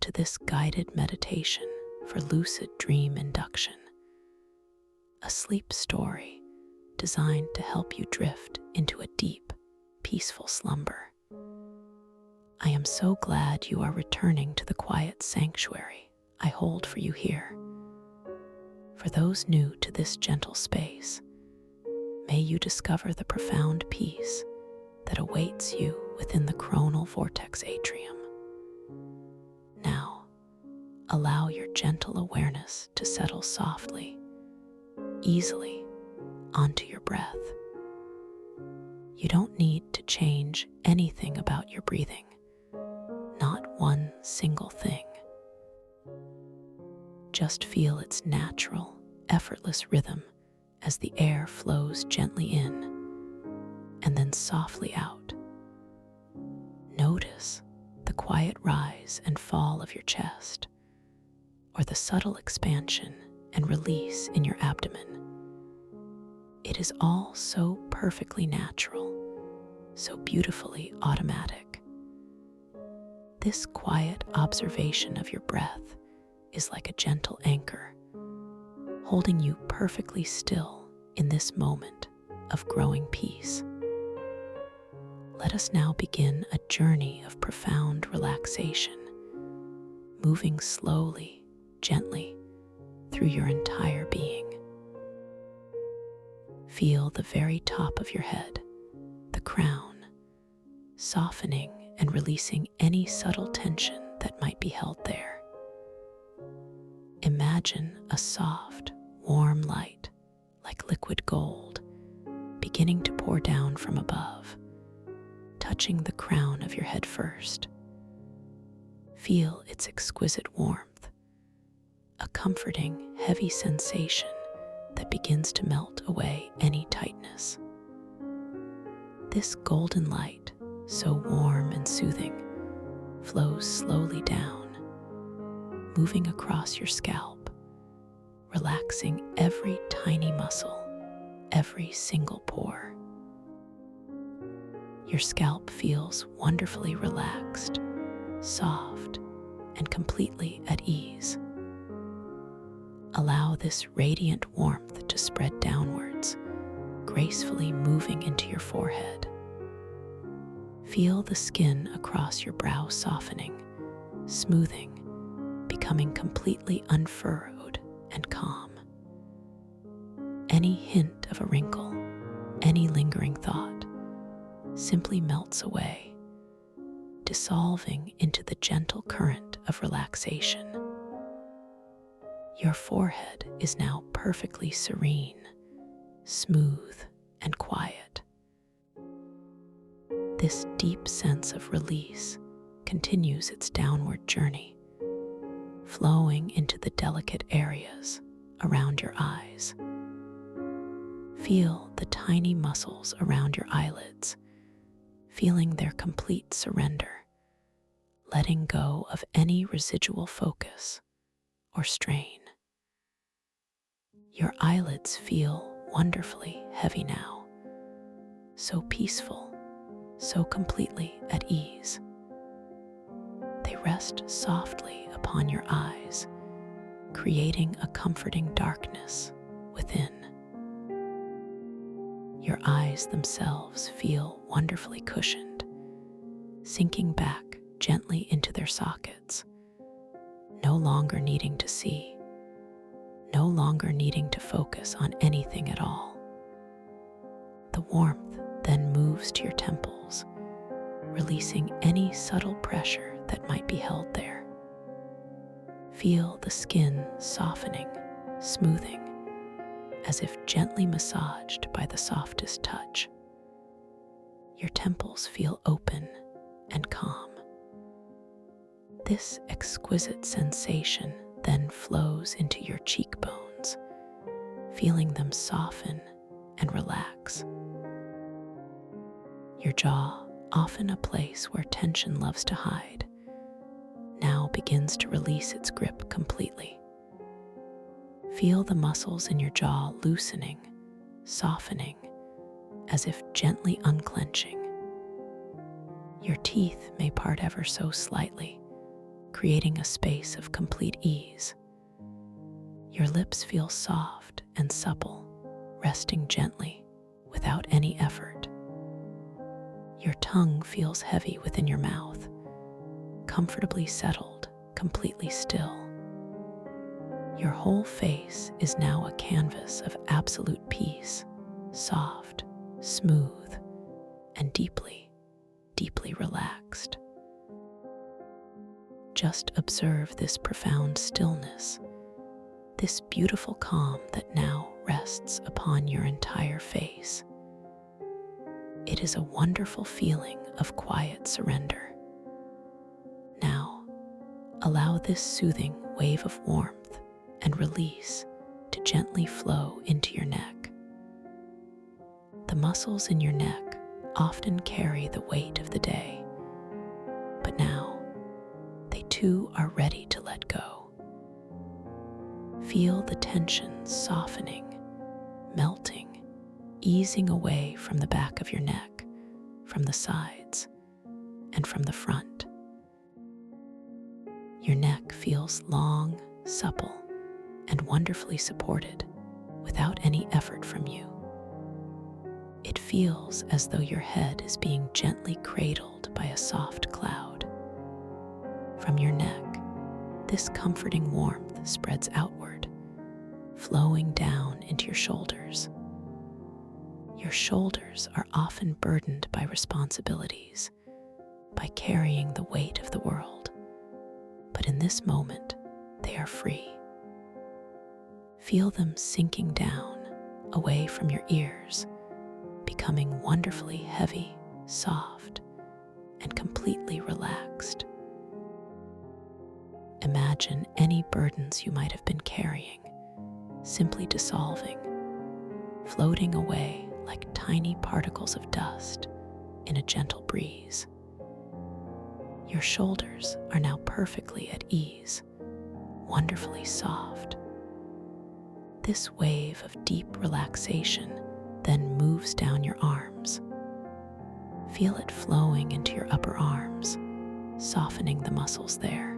to this guided meditation for lucid dream induction, a sleep story designed to help you drift into a deep, peaceful slumber. I am so glad you are returning to the quiet sanctuary I hold for you here. For those new to this gentle space, may you discover the profound peace that awaits you within the coronal vortex atrium. Now, allow your gentle awareness to settle softly, easily onto your breath. You don't need to change anything about your breathing, not one single thing. Just feel its natural, effortless rhythm as the air flows gently in and then softly out. Notice the quiet rise and fall of your chest, or the subtle expansion and release in your abdomen. It is all so perfectly natural, so beautifully automatic. This quiet observation of your breath is like a gentle anchor, holding you perfectly still in this moment of growing peace. Let us now begin a journey of profound relaxation, moving slowly, gently through your entire being. Feel the very top of your head, the crown, softening and releasing any subtle tension that might be held there. Imagine a soft, warm light, like liquid gold, beginning to pour down from above, touching the crown of your head first. Feel its exquisite warmth, a comforting, heavy sensation that begins to melt away any tightness. This golden light, so warm and soothing, flows slowly down, moving across your scalp, relaxing every tiny muscle, every single pore. Your scalp feels wonderfully relaxed, soft, and completely at ease. Allow this radiant warmth to spread downwards, gracefully moving into your forehead. Feel the skin across your brow softening, smoothing, becoming completely unfurrowed and calm. Any hint of a wrinkle, any lingering thought, simply melts away, dissolving into the gentle current of relaxation. Your forehead is now perfectly serene, smooth, and quiet. This deep sense of release continues its downward journey, flowing into the delicate areas around your eyes. Feel the tiny muscles around your eyelids, feeling their complete surrender, letting go of any residual focus or strain. Your eyelids feel wonderfully heavy now, so peaceful, so completely at ease. They rest softly upon your eyes, creating a comforting darkness within. Your eyes themselves feel wonderfully cushioned, sinking back gently into their sockets, no longer needing to see, no longer needing to focus on anything at all. The warmth then moves to your temples, releasing any subtle pressure that might be held there. Feel the skin softening, smoothing, as if gently massaged by the softest touch. Your temples feel open and calm. This exquisite sensation then flows into your cheekbones, feeling them soften and relax. Your jaw, often a place where tension loves to hide, now begins to release its grip completely. Feel the muscles in your jaw loosening, softening, as if gently unclenching. Your teeth may part ever so slightly, creating a space of complete ease. Your lips feel soft and supple, resting gently without any effort. Your tongue feels heavy within your mouth, comfortably settled, completely still. Your whole face is now a canvas of absolute peace, soft, smooth, and deeply, deeply relaxed. Just observe this profound stillness, this beautiful calm that now rests upon your entire face. It is a wonderful feeling of quiet surrender. Now, allow this soothing wave of warmth and release to gently flow into your neck. The muscles in your neck often carry the weight of the day, but now they too are ready to let go. Feel the tension softening, melting, easing away from the back of your neck, from the sides, and from the front. Your neck feels long, supple, and wonderfully supported without any effort from you. It feels as though your head is being gently cradled by a soft cloud. From your neck, this comforting warmth spreads outward, flowing down into your shoulders. Your shoulders are often burdened by responsibilities, by carrying the weight of the world. But in this moment, they are free. Feel them sinking down, away from your ears, becoming wonderfully heavy, soft, and completely relaxed. Imagine any burdens you might have been carrying, simply dissolving, floating away like tiny particles of dust in a gentle breeze. Your shoulders are now perfectly at ease, wonderfully soft. This wave of deep relaxation then moves down your arms. Feel it flowing into your upper arms, softening the muscles there.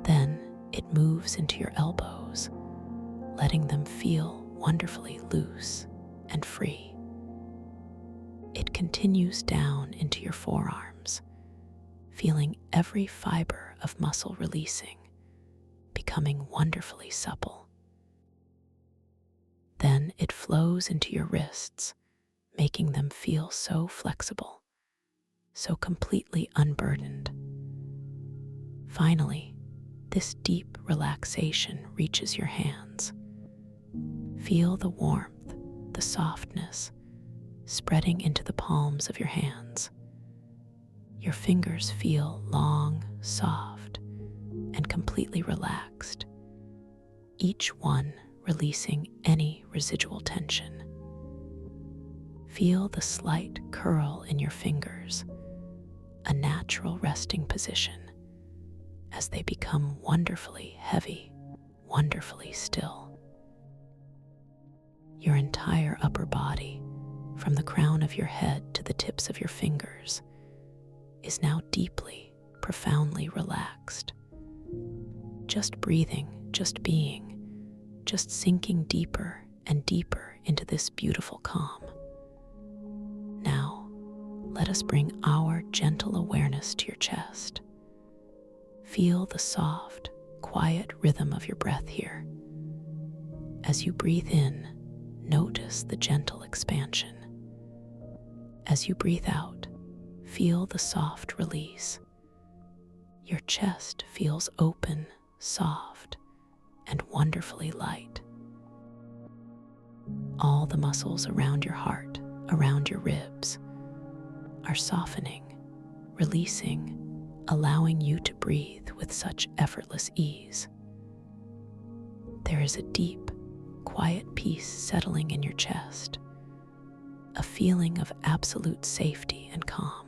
Then it moves into your elbows, letting them feel wonderfully loose and free. It continues down into your forearms, feeling every fiber of muscle releasing, becoming wonderfully supple. Then it flows into your wrists, making them feel so flexible, so completely unburdened. Finally, this deep relaxation reaches your hands. Feel the warmth, the softness, spreading into the palms of your hands. Your fingers feel long, soft, and completely relaxed, each one releasing any residual tension. Feel the slight curl in your fingers, a natural resting position, as they become wonderfully heavy, wonderfully still. Your entire upper body, from the crown of your head to the tips of your fingers, is now deeply, profoundly relaxed. Just breathing, just being, just sinking deeper and deeper into this beautiful calm. Now, let us bring our gentle awareness to your chest. Feel the soft, quiet rhythm of your breath here. As you breathe in, notice the gentle expansion. As you breathe out, feel the soft release. Your chest feels open, soft, and wonderfully light. All the muscles around your heart, around your ribs, are softening, releasing, allowing you to breathe with such effortless ease. There is a deep, quiet peace settling in your chest, a feeling of absolute safety and calm.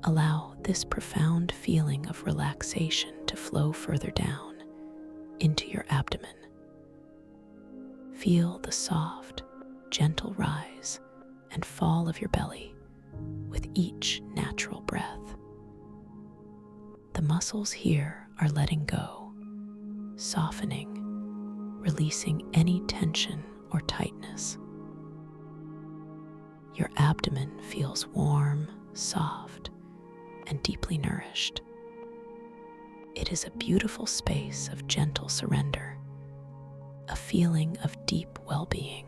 Allow this profound feeling of relaxation to flow further down into your abdomen. Feel the soft, gentle rise and fall of your belly with each natural breath. The muscles here are letting go, softening, releasing any tension or tightness. Your abdomen feels warm, soft, and deeply nourished. It is a beautiful space of gentle surrender, a feeling of deep well-being.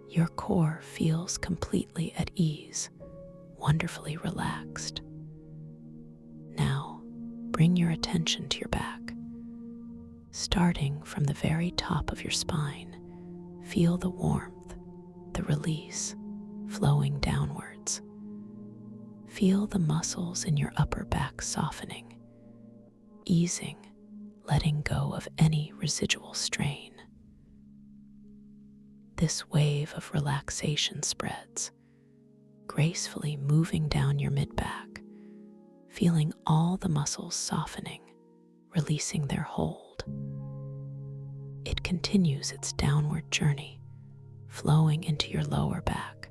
Your core feels completely at ease, wonderfully relaxed. Now, bring your attention to your back. Starting from the very top of your spine, feel the warmth, the release, flowing downwards. Feel the muscles in your upper back softening, easing, letting go of any residual strain. This wave of relaxation spreads, gracefully moving down your mid-back, feeling all the muscles softening, releasing their hold. It continues its downward journey, flowing into your lower back,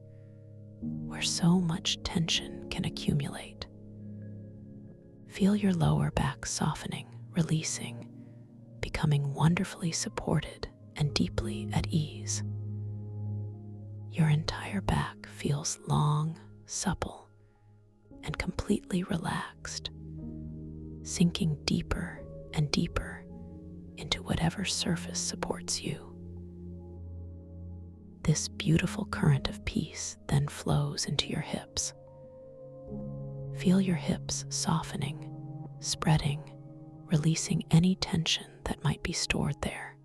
where so much tension can accumulate. Feel your lower back softening, releasing, becoming wonderfully supported and deeply at ease. Your entire back feels long, supple, and completely relaxed, sinking deeper and deeper into whatever surface supports you. This beautiful current of peace then flows into your hips. Feel your hips softening, spreading, releasing any tension that might be stored there.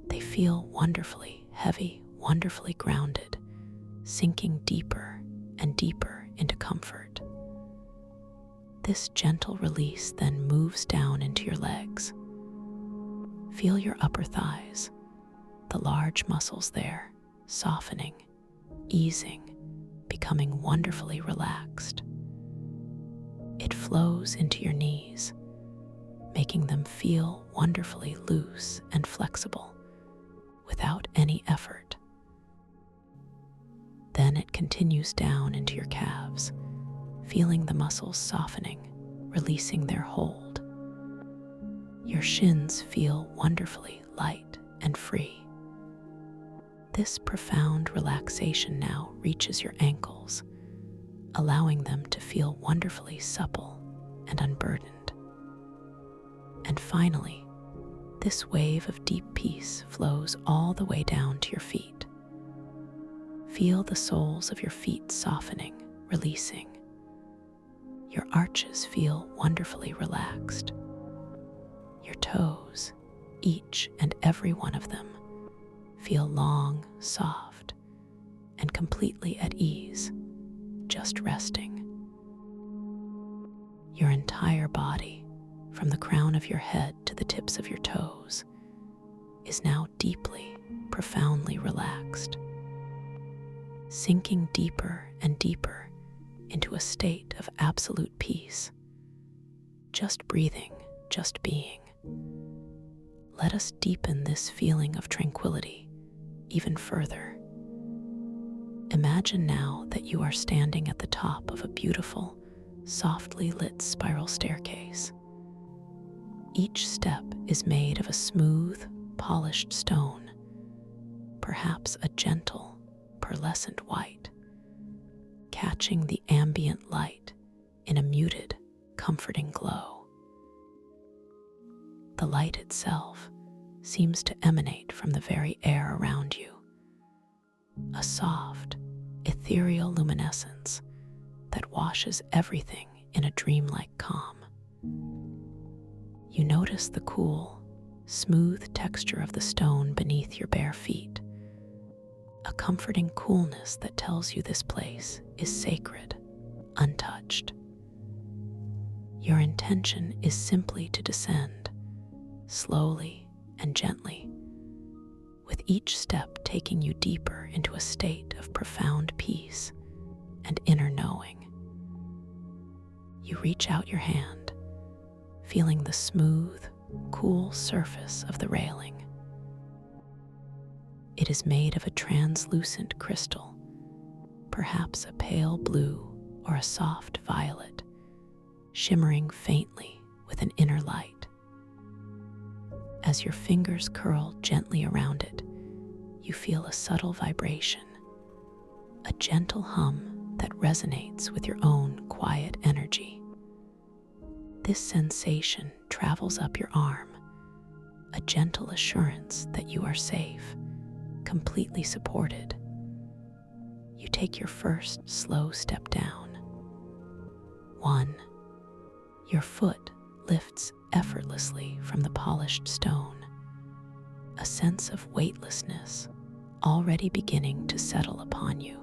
They feel wonderfully heavy, wonderfully grounded, sinking deeper and deeper into comfort. This gentle release then moves down into your legs. Feel your upper thighs, the large muscles there, softening, easing, becoming wonderfully relaxed. It flows into your knees, making them feel wonderfully loose and flexible without any effort. Then it continues down into your calves, feeling the muscles softening, releasing their hold. Your shins feel wonderfully light and free. This profound relaxation now reaches your ankles, allowing them to feel wonderfully supple and unburdened. And finally, this wave of deep peace flows all the way down to your feet. Feel the soles of your feet softening, releasing. Your arches feel wonderfully relaxed. Your toes, each and every one of them, feel long, soft, and completely at ease, just resting. Your entire body, from the crown of your head to the tips of your toes, is now deeply, profoundly relaxed, sinking deeper and deeper into a state of absolute peace. Just breathing, just being. Let us deepen this feeling of tranquility even further. Imagine now that you are standing at the top of a beautiful, softly lit spiral staircase. Each step is made of a smooth, polished stone, perhaps a gentle, pearlescent white, catching the ambient light in a muted, comforting glow. The light itself seems to emanate from the very air around you, a soft, ethereal luminescence that washes everything in a dreamlike calm. You notice the cool, smooth texture of the stone beneath your bare feet, a comforting coolness that tells you this place is sacred, untouched. Your intention is simply to descend, slowly and gently, with each step taking you deeper into a state of profound peace and inner knowing. You reach out your hand, feeling the smooth, cool surface of the railing. It is made of a translucent crystal, perhaps a pale blue or a soft violet, shimmering faintly with an inner light. As your fingers curl gently around it, you feel a subtle vibration, a gentle hum that resonates with your own quiet energy. This sensation travels up your arm, a gentle assurance that you are safe, completely supported. You take your first slow step down. 1. Your foot lifts effortlessly from the polished stone, a sense of weightlessness already beginning to settle upon you.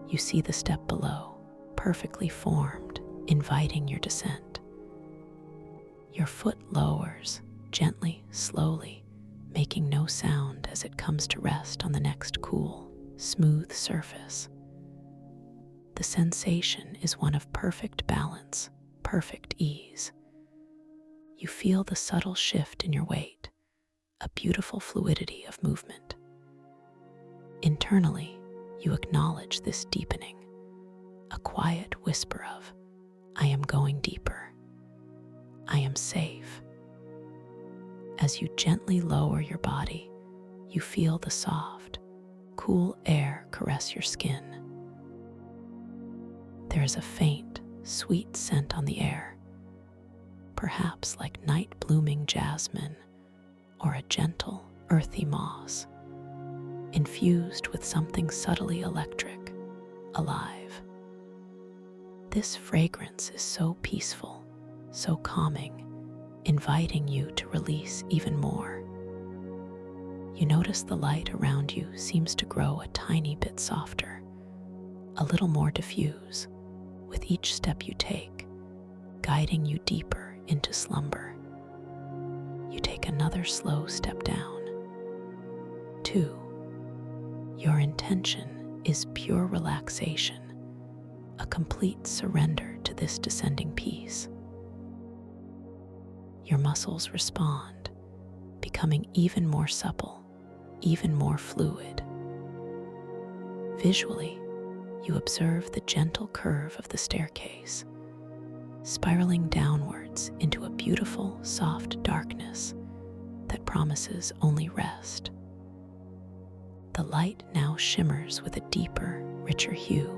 You see the step below, perfectly formed, inviting your descent. Your foot lowers, gently, slowly, making no sound as it comes to rest on the next cool, smooth surface. The sensation is one of perfect balance, perfect ease. You feel the subtle shift in your weight, a beautiful fluidity of movement. Internally, you acknowledge this deepening, a quiet whisper of, "I am going deeper. I am safe." As you gently lower your body, you feel the soft, cool air caress your skin. There is a faint, sweet scent on the air, perhaps like night-blooming jasmine or a gentle, earthy moss, infused with something subtly electric, alive. This fragrance is so peaceful, so calming, inviting you to release even more. You notice the light around you seems to grow a tiny bit softer, a little more diffuse, with each step you take, guiding you deeper into slumber. You take another slow step down. 2. Your intention is pure relaxation, a complete surrender to this descending peace. Your muscles respond, becoming even more supple, even more fluid. Visually, you observe the gentle curve of the staircase, spiraling downwards into a beautiful, soft darkness that promises only rest. The light now shimmers with a deeper, richer hue,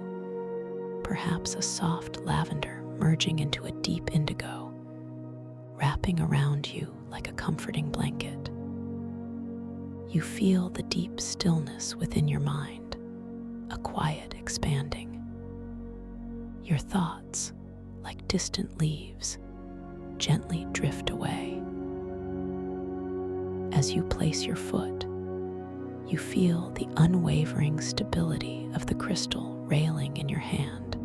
perhaps a soft lavender merging into a deep indigo, wrapping around you like a comforting blanket. You feel the deep stillness within your mind, a quiet expanding. Your thoughts, like distant leaves, gently drift away. As you place your foot, you feel the unwavering stability of the crystal railing in your hand,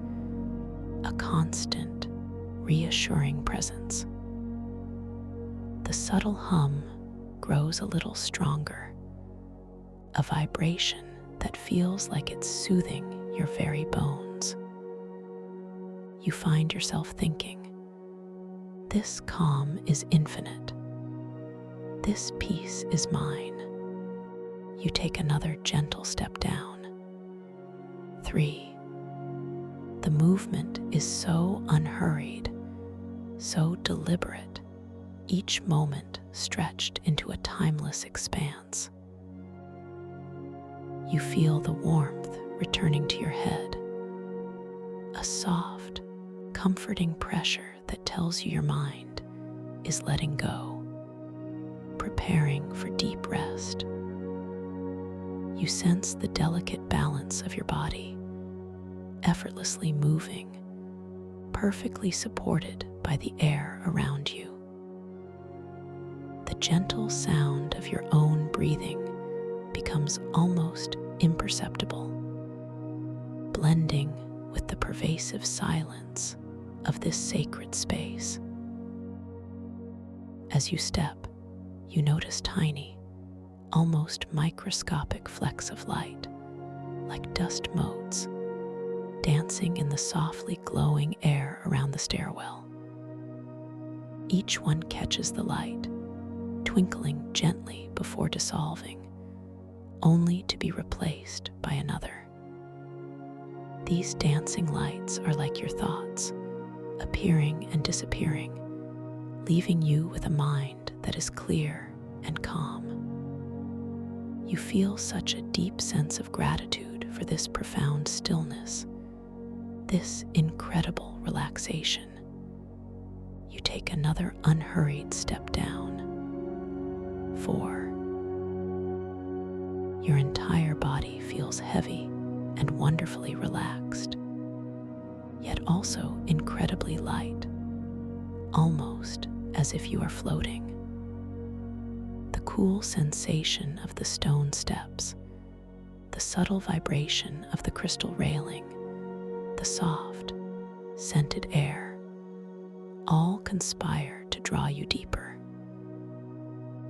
a constant, reassuring presence. The subtle hum grows a little stronger, a vibration that feels like it's soothing your very bones. You find yourself thinking, "This calm is infinite. This peace is mine." You take another gentle step down. 3. The movement is so unhurried, so deliberate, each moment stretched into a timeless expanse. You feel the warmth returning to your head, a soft, comforting pressure that tells you your mind is letting go, preparing for deep rest. You sense the delicate balance of your body, effortlessly moving, perfectly supported by the air around you. The gentle sound of your own breathing becomes almost imperceptible, blending with the pervasive silence of this sacred space. As you step, you notice tiny, almost microscopic flecks of light, like dust motes, dancing in the softly glowing air around the stairwell. Each one catches the light, twinkling gently before dissolving, only to be replaced by another. These dancing lights are like your thoughts, appearing and disappearing, leaving you with a mind that is clear and calm. You feel such a deep sense of gratitude for this profound stillness, this incredible relaxation. You take another unhurried step down. 4. Your entire body feels heavy and wonderfully relaxed, yet also incredibly light, almost as if you are floating. The cool sensation of the stone steps, the subtle vibration of the crystal railing, the soft, scented air, all conspire to draw you deeper.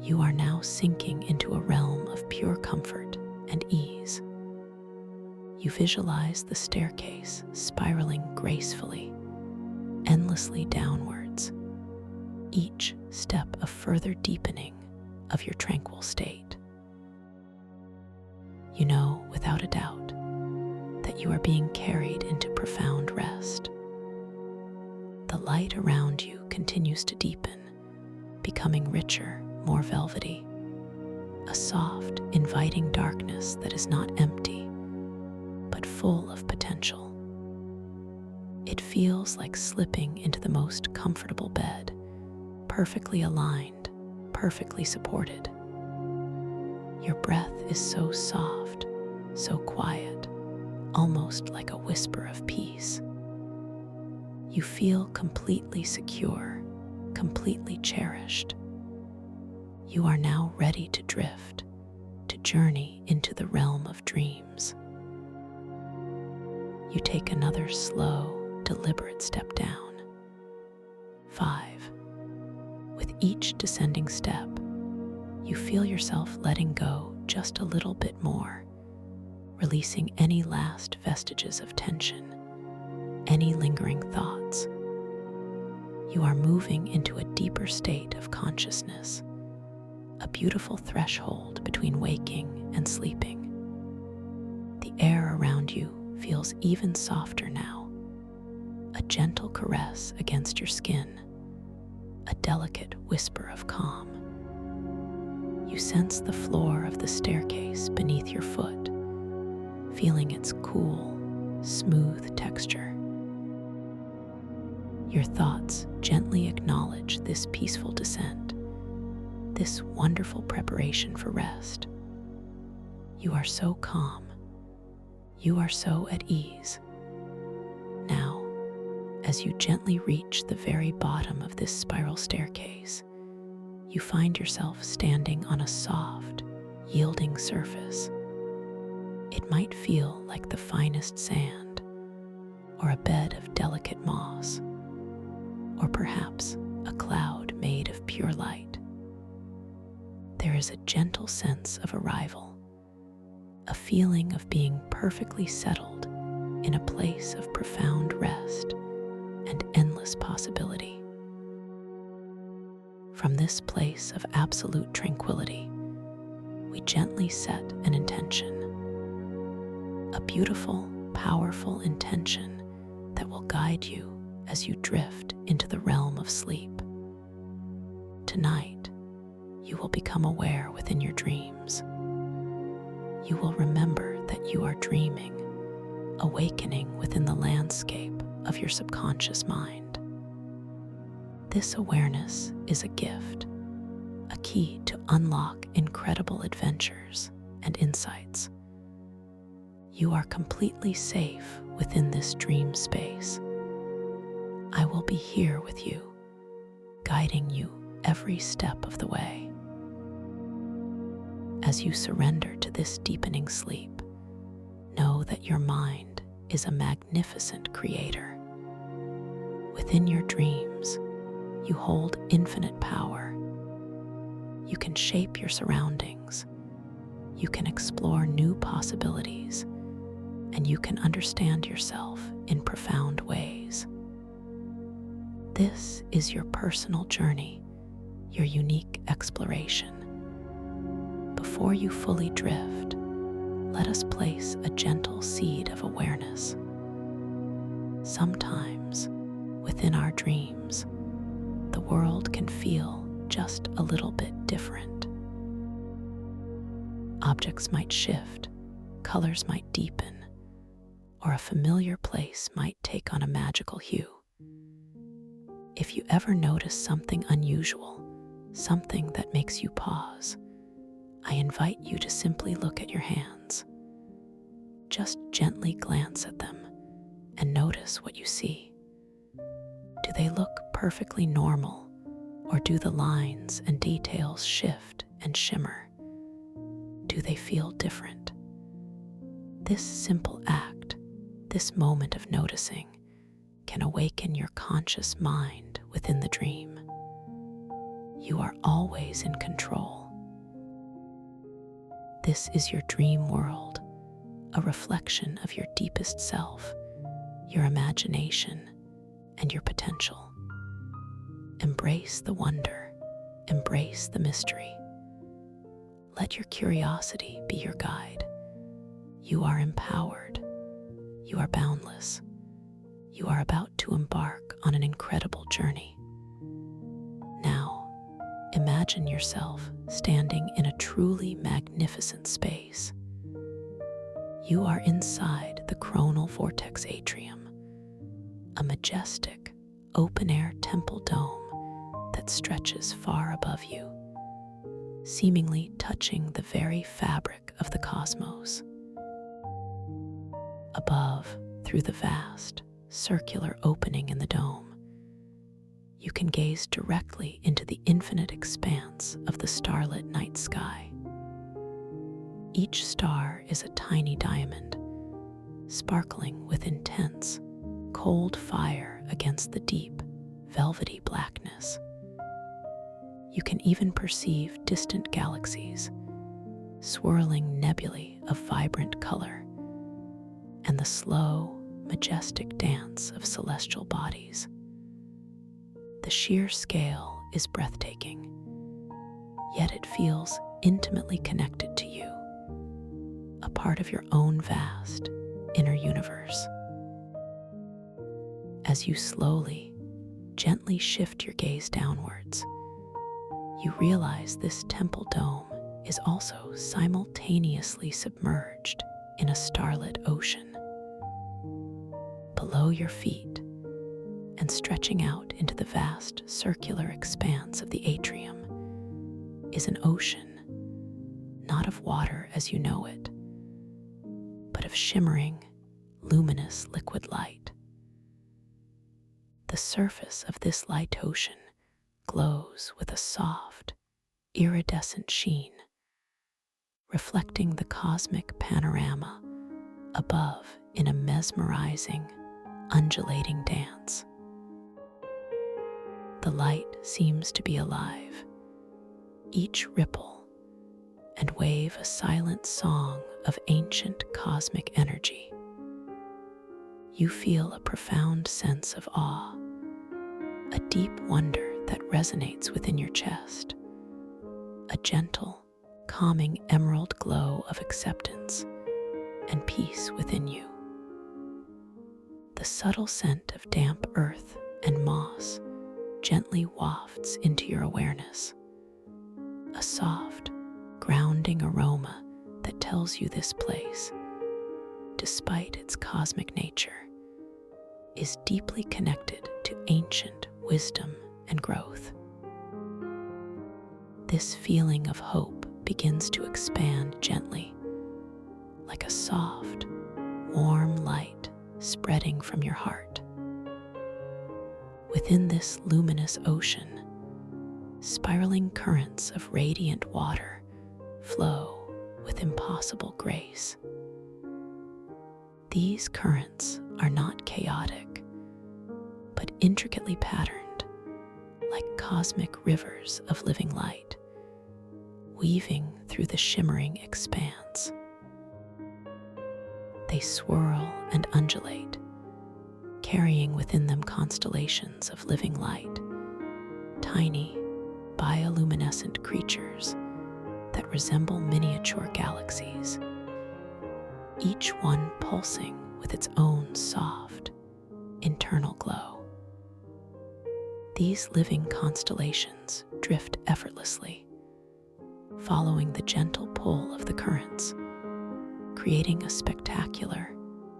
You are now sinking into a realm of pure comfort and ease. You visualize the staircase spiraling gracefully, endlessly downwards, each step a further deepening of your tranquil state. You know, without a doubt, that you are being carried into profound rest. The light around you continues to deepen, becoming richer, more velvety, a soft, inviting darkness that is not empty, but full of potential. It feels like slipping into the most comfortable bed, perfectly aligned, perfectly supported. Your breath is so soft, so quiet, almost like a whisper of peace. You feel completely secure, completely cherished. You are now ready to drift, to journey into the realm of dreams. You take another slow, deliberate step down. 5. With each descending step, you feel yourself letting go just a little bit more, releasing any last vestiges of tension, any lingering thoughts. You are moving into a deeper state of consciousness, a beautiful threshold between waking and sleeping. The air around you feels even softer now, a gentle caress against your skin, a delicate whisper of calm. You sense the floor of the staircase beneath your foot, feeling its cool, smooth texture. Your thoughts gently acknowledge this peaceful descent, this wonderful preparation for rest. You are so calm. You are so at ease. Now, as you gently reach the very bottom of this spiral staircase, you find yourself standing on a soft, yielding surface. It might feel like the finest sand, or a bed of delicate moss, or perhaps a cloud made of pure light. There is a gentle sense of arrival, a feeling of being perfectly settled in a place of profound rest and endless possibility. From this place of absolute tranquility, we gently set an intention, a beautiful, powerful intention that will guide you as you drift into the realm of sleep. Tonight, you will become aware within your dreams. You will remember that you are dreaming, awakening within the landscape of your subconscious mind. This awareness is a gift, a key to unlock incredible adventures and insights. You are completely safe within this dream space. I will be here with you, guiding you every step of the way. As you surrender to this deepening sleep, know that your mind is a magnificent creator. Within your dreams, you hold infinite power. You can shape your surroundings. You can explore new possibilities, and you can understand yourself in profound ways. This is your personal journey, your unique exploration. Before you fully drift, let us place a gentle seed of awareness. Sometimes, within within our dreams, the world can feel just a little bit different. Objects might shift, colors might deepen, or a familiar place might take on a magical hue. If you ever notice something unusual, something that makes you pause, I invite you to simply look at your hands. Just gently glance at them and notice what you see. Do they look perfectly normal, or do the lines and details shift and shimmer? Do they feel different? This simple act, this moment of noticing, can awaken your conscious mind within the dream. You are always in control. This is your dream world, a reflection of your deepest self, your imagination, and your potential. Embrace the wonder, embrace the mystery. Let your curiosity be your guide. You are empowered. You are boundless. You are about to embark on an incredible journey. Now, imagine yourself standing in a truly magnificent space. You are inside the coronal vortex atrium, a majestic, open-air temple dome that stretches far above you, seemingly touching the very fabric of the cosmos. Above, through the vast, circular opening in the dome, you can gaze directly into the infinite expanse of the starlit night sky. Each star is a tiny diamond, sparkling with intense, cold fire against the deep, velvety blackness. You can even perceive distant galaxies, swirling nebulae of vibrant color, and the slow, majestic dance of celestial bodies. The sheer scale is breathtaking, yet it feels intimately connected to you, a part of your own vast inner universe. As you slowly, gently shift your gaze downwards, you realize this temple dome is also simultaneously submerged in a starlit ocean. Below your feet, and stretching out into the vast circular expanse of the atrium, is an ocean, not of water as you know it, but of shimmering, luminous liquid light. The surface of this light ocean glows with a soft, iridescent sheen, reflecting the cosmic panorama above in a mesmerizing, undulating dance. The light seems to be alive, each ripple and wave a silent song of ancient cosmic energy. You feel a profound sense of awe, a deep wonder that resonates within your chest, a gentle, calming emerald glow of acceptance and peace within you. The subtle scent of damp earth and moss gently wafts into your awareness, a soft, grounding aroma that tells you this place, despite its cosmic nature, is deeply connected to ancient wisdom and growth. This feeling of hope begins to expand gently, like a soft, warm light spreading from your heart. Within this luminous ocean, spiraling currents of radiant water flow with impossible grace. These currents are not chaotic, but intricately patterned, like cosmic rivers of living light, weaving through the shimmering expanse. They swirl and undulate, carrying within them constellations of living light, tiny, bioluminescent creatures that resemble miniature galaxies, each one pulsing with its own soft, internal glow. These living constellations drift effortlessly, following the gentle pull of the currents, creating a spectacular,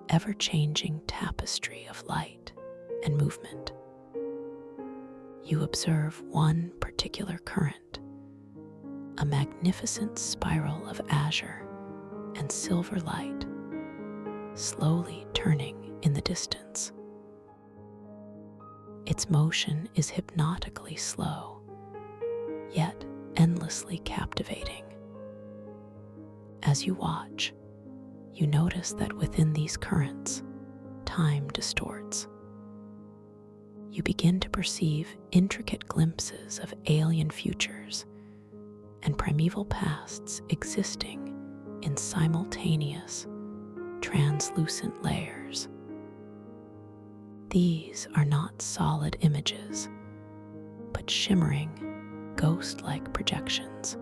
ever-changing tapestry of light and movement. You observe one particular current, a magnificent spiral of azure and silver light, slowly turning in the distance. Its motion is hypnotically slow, yet endlessly captivating. As you watch, you notice that within these currents, time distorts. You begin to perceive intricate glimpses of alien futures and primeval pasts existing in simultaneous, translucent layers. These are not solid images, but shimmering, ghost-like projections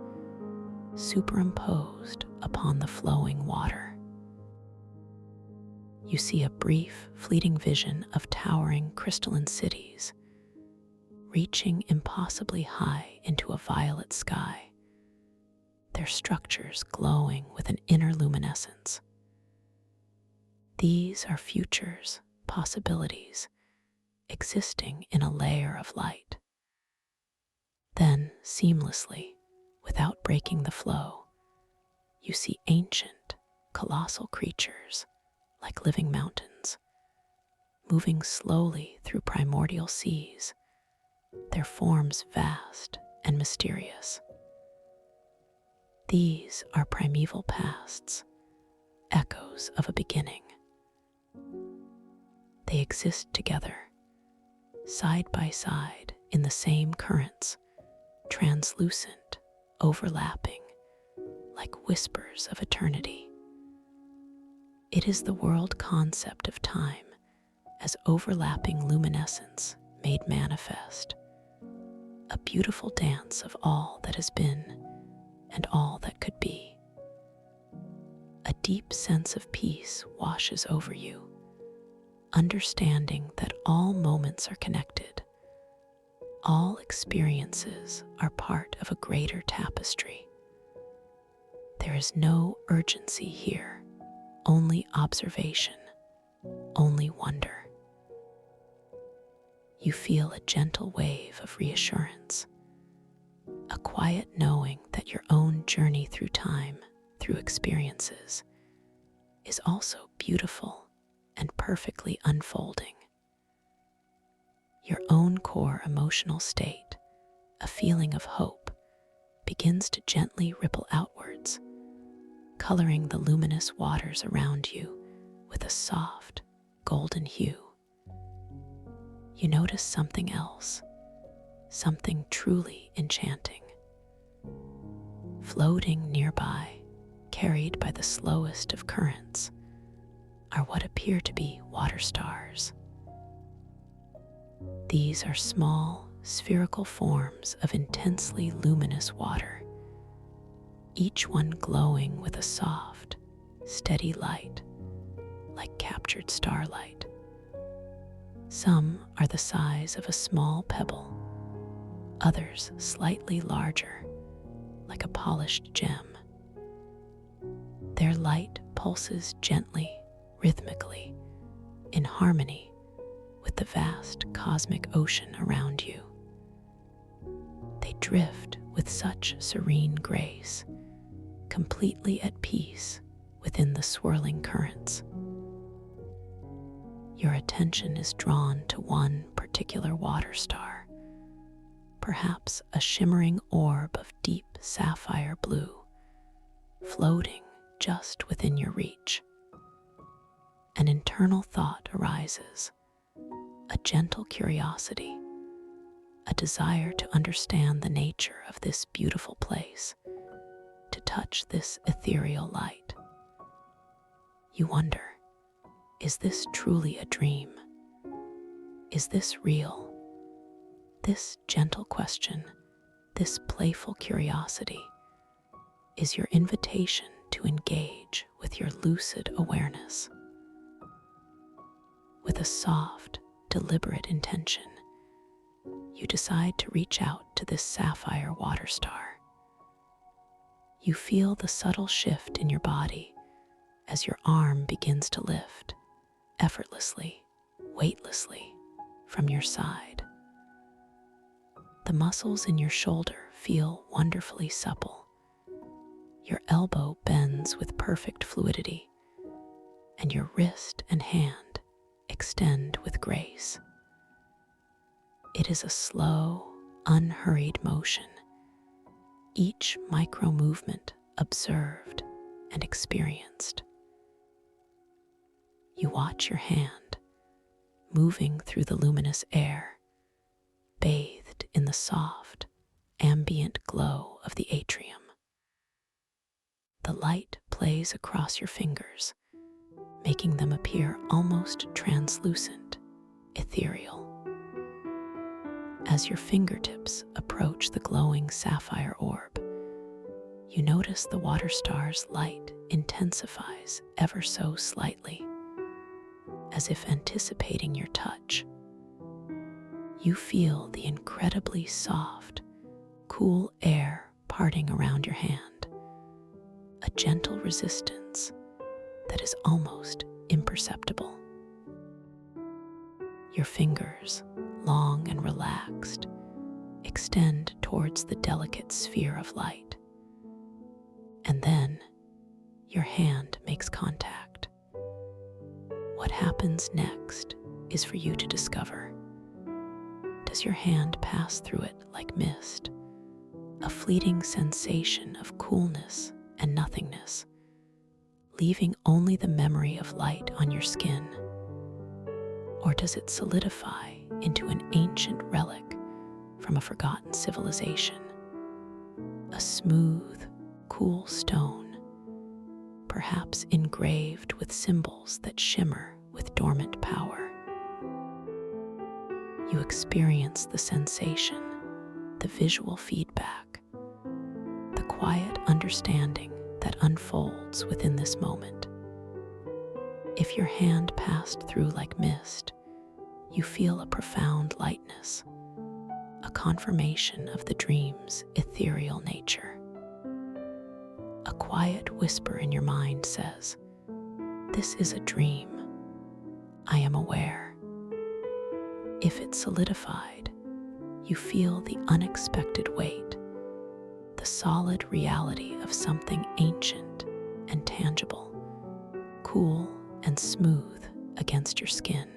superimposed upon the flowing water. You see a brief, fleeting vision of towering crystalline cities, reaching impossibly high into a violet sky, their structures glowing with an inner luminescence. These are futures, possibilities, existing in a layer of light. Then, seamlessly, without breaking the flow, you see ancient, colossal creatures like living mountains, moving slowly through primordial seas, their forms vast and mysterious. These are primeval pasts, echoes of a beginning. They exist together, side by side in the same currents, translucent, overlapping, like whispers of eternity. It is the world concept of time as overlapping luminescence made manifest, a beautiful dance of all that has been and all that could be. A deep sense of peace washes over you, understanding that all moments are connected, all experiences are part of a greater tapestry. There is no urgency here, only observation, only wonder. You feel a gentle wave of reassurance, a quiet knowing that your own journey through time, through experiences, is also beautiful and perfectly unfolding. Your own core emotional state, a feeling of hope, begins to gently ripple outwards, coloring the luminous waters around you with a soft, golden hue. You notice something else, something truly enchanting. Floating nearby, carried by the slowest of currents, are what appear to be water stars. These are small, spherical forms of intensely luminous water, each one glowing with a soft, steady light, like captured starlight. Some are the size of a small pebble, others slightly larger, like a polished gem. Their light pulses gently, rhythmically, in harmony with the vast cosmic ocean around you. They drift with such serene grace, completely at peace within the swirling currents. Your attention is drawn to one particular water star, perhaps a shimmering orb of deep sapphire blue, floating just within your reach. An internal thought arises, a gentle curiosity, a desire to understand the nature of this beautiful place, to touch this ethereal light. You wonder, is this truly a dream? Is this real? This gentle question, this playful curiosity, is your invitation to engage with your lucid awareness. With a soft, deliberate intention, you decide to reach out to this sapphire water star. You feel the subtle shift in your body as your arm begins to lift, effortlessly, weightlessly, from your side. The muscles in your shoulder feel wonderfully supple. Your elbow bends with perfect fluidity, and your wrist and hand extend with grace. It is a slow, unhurried motion, each micro movement observed and experienced. You watch your hand moving through the luminous air, bathed in the soft, ambient glow of the atrium. The light plays across your fingers, making them appear almost translucent, ethereal. As your fingertips approach the glowing sapphire orb, you notice the water star's light intensifies ever so slightly, as if anticipating your touch. You feel the incredibly soft, cool air parting around your hand, a gentle resistance that is almost imperceptible. Your fingers, long and relaxed, extend towards the delicate sphere of light. And then your hand makes contact. What happens next is for you to discover. Does your hand pass through it like mist, a fleeting sensation of coolness and nothingness, leaving only the memory of light on your skin? Or does it solidify into an ancient relic from a forgotten civilization? A smooth, cool stone, perhaps engraved with symbols that shimmer with dormant power. You experience the sensation, the visual feedback, the quiet understanding that unfolds within this moment. If your hand passed through like mist, you feel a profound lightness, a confirmation of the dream's ethereal nature. A quiet whisper in your mind says, "This is a dream. I am aware." If it's solidified, you feel the unexpected weight, the solid reality of something ancient and tangible, cool and smooth against your skin.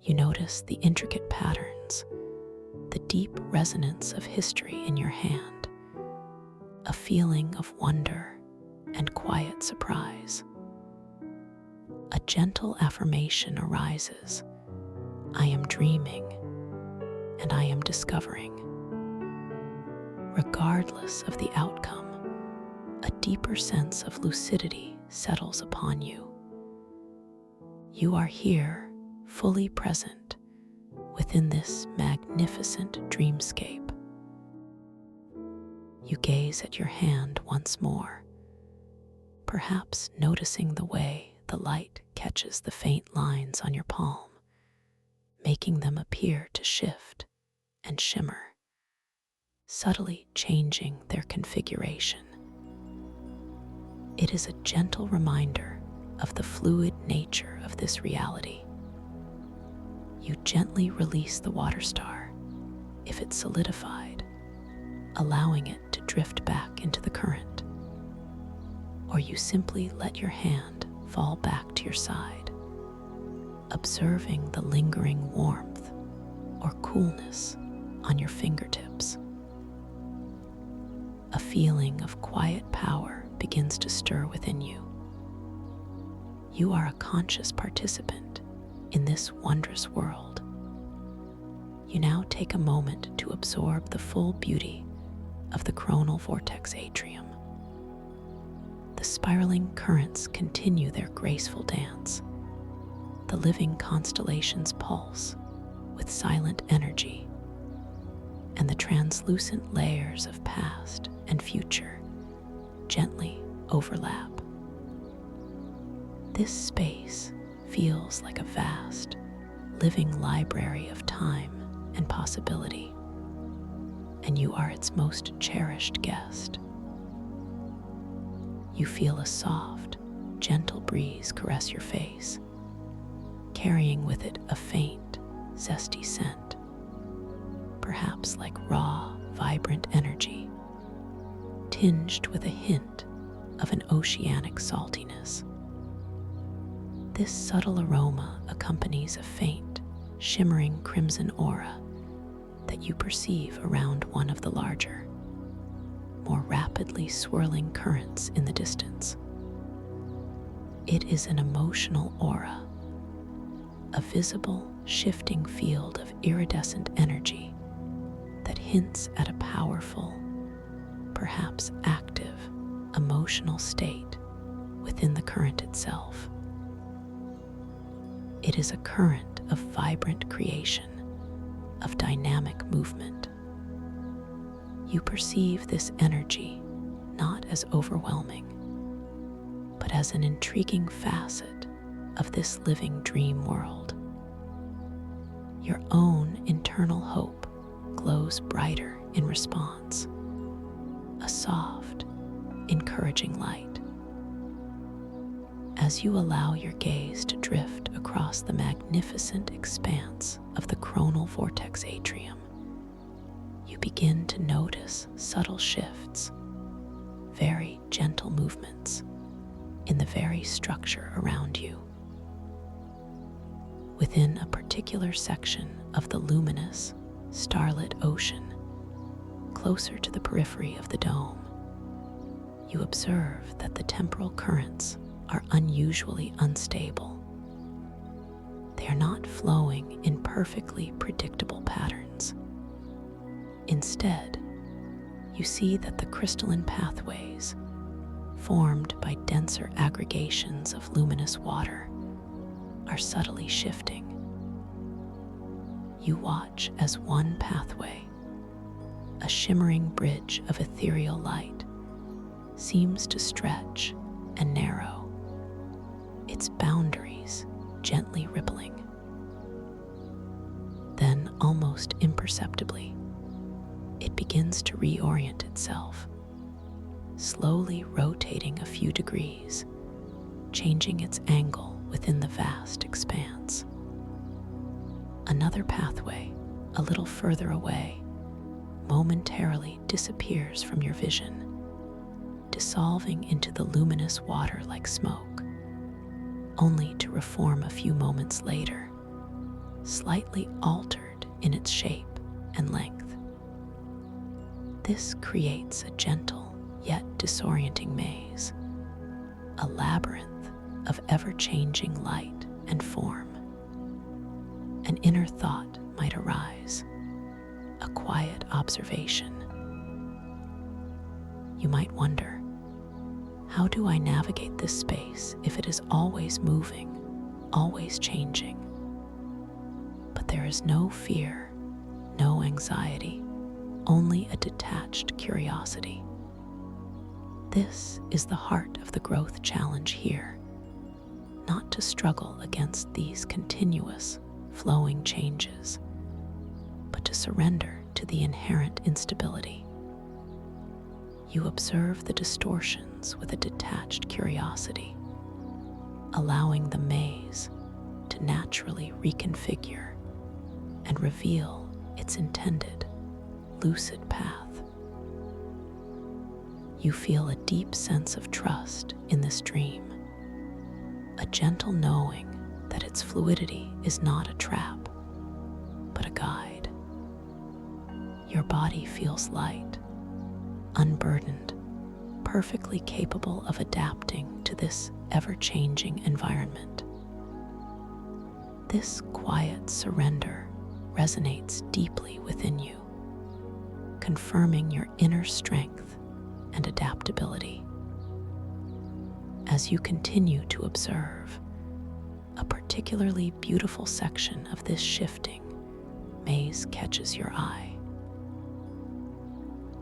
You notice the intricate patterns, the deep resonance of history in your hand, a feeling of wonder and quiet surprise. A gentle affirmation arises. I am dreaming, and I am discovering. Regardless of the outcome, a deeper sense of lucidity settles upon you. You are here, fully present, within this magnificent dreamscape. You gaze at your hand once more, perhaps noticing the way the light catches the faint lines on your palm, making them appear to shift and shimmer, subtly changing their configuration. It is a gentle reminder of the fluid nature of this reality. You gently release the water star if it's solidified, allowing it to drift back into the current. Or you simply let your hand fall back to your side, observing the lingering warmth or coolness on your fingertips. A feeling of quiet power begins to stir within you. You are a conscious participant in this wondrous world. You now take a moment to absorb the full beauty of the coronal vortex atrium. The spiraling currents continue their graceful dance. The living constellations pulse with silent energy, and the translucent layers of past and future gently overlap. This space feels like a vast, living library of time and possibility, and you are its most cherished guest. You feel a soft, gentle breeze caress your face, carrying with it a faint, zesty scent, perhaps like raw, vibrant energy, tinged with a hint of an oceanic saltiness. This subtle aroma accompanies a faint, shimmering crimson aura that you perceive around one of the larger, more rapidly swirling currents in the distance. It is an emotional aura, a visible, shifting field of iridescent energy that hints at a powerful, perhaps active, emotional state within the current itself. It is a current of vibrant creation, of dynamic movement. You perceive this energy not as overwhelming, but as an intriguing facet of this living dream world. Your own internal hope glows brighter in response, a soft, encouraging light. As you allow your gaze to drift across the magnificent expanse of the coronal vortex atrium, you begin to notice subtle shifts, very gentle movements in the very structure around you. Within a particular section of the luminous, starlit ocean, closer to the periphery of the dome, you observe that the temporal currents are unusually unstable. They are not flowing in perfectly predictable patterns. Instead, you see that the crystalline pathways, formed by denser aggregations of luminous water, are subtly shifting. You watch as one pathway, a shimmering bridge of ethereal light, seems to stretch and narrow, its boundaries gently rippling. Then, almost imperceptibly, it begins to reorient itself, slowly rotating a few degrees, changing its angle within the vast expanse. Another pathway, a little further away, momentarily disappears from your vision, dissolving into the luminous water like smoke, only to reform a few moments later, slightly altered in its shape and length. This creates a gentle yet disorienting maze, a labyrinth of ever-changing light and form. An inner thought might arise, a quiet observation. You might wonder, how do I navigate this space if it is always moving, always changing? But there is no fear, no anxiety, only a detached curiosity. This is the heart of the growth challenge here, not to struggle against these continuous, flowing changes, but to surrender to the inherent instability. You observe the distortions with a detached curiosity, allowing the maze to naturally reconfigure and reveal its intended, lucid path. You feel a deep sense of trust in this dream, a gentle knowing that its fluidity is not a trap, but a guide. Your body feels light, unburdened, perfectly capable of adapting to this ever-changing environment. This quiet surrender resonates deeply within you, confirming your inner strength and adaptability. As you continue to observe, a particularly beautiful section of this shifting maze catches your eye.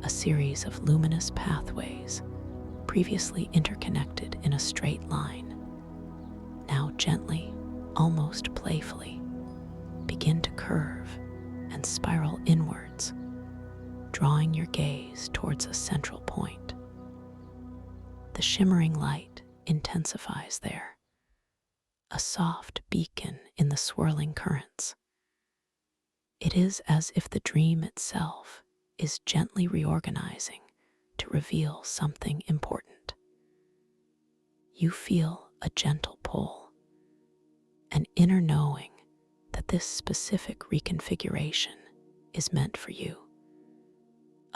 A series of luminous pathways, previously interconnected in a straight line, now gently, almost playfully, begin to curve and spiral drawing your gaze towards a central point. The shimmering light intensifies there, a soft beacon in the swirling currents. It is as if the dream itself is gently reorganizing to reveal something important. You feel a gentle pull, an inner knowing that this specific reconfiguration is meant for you,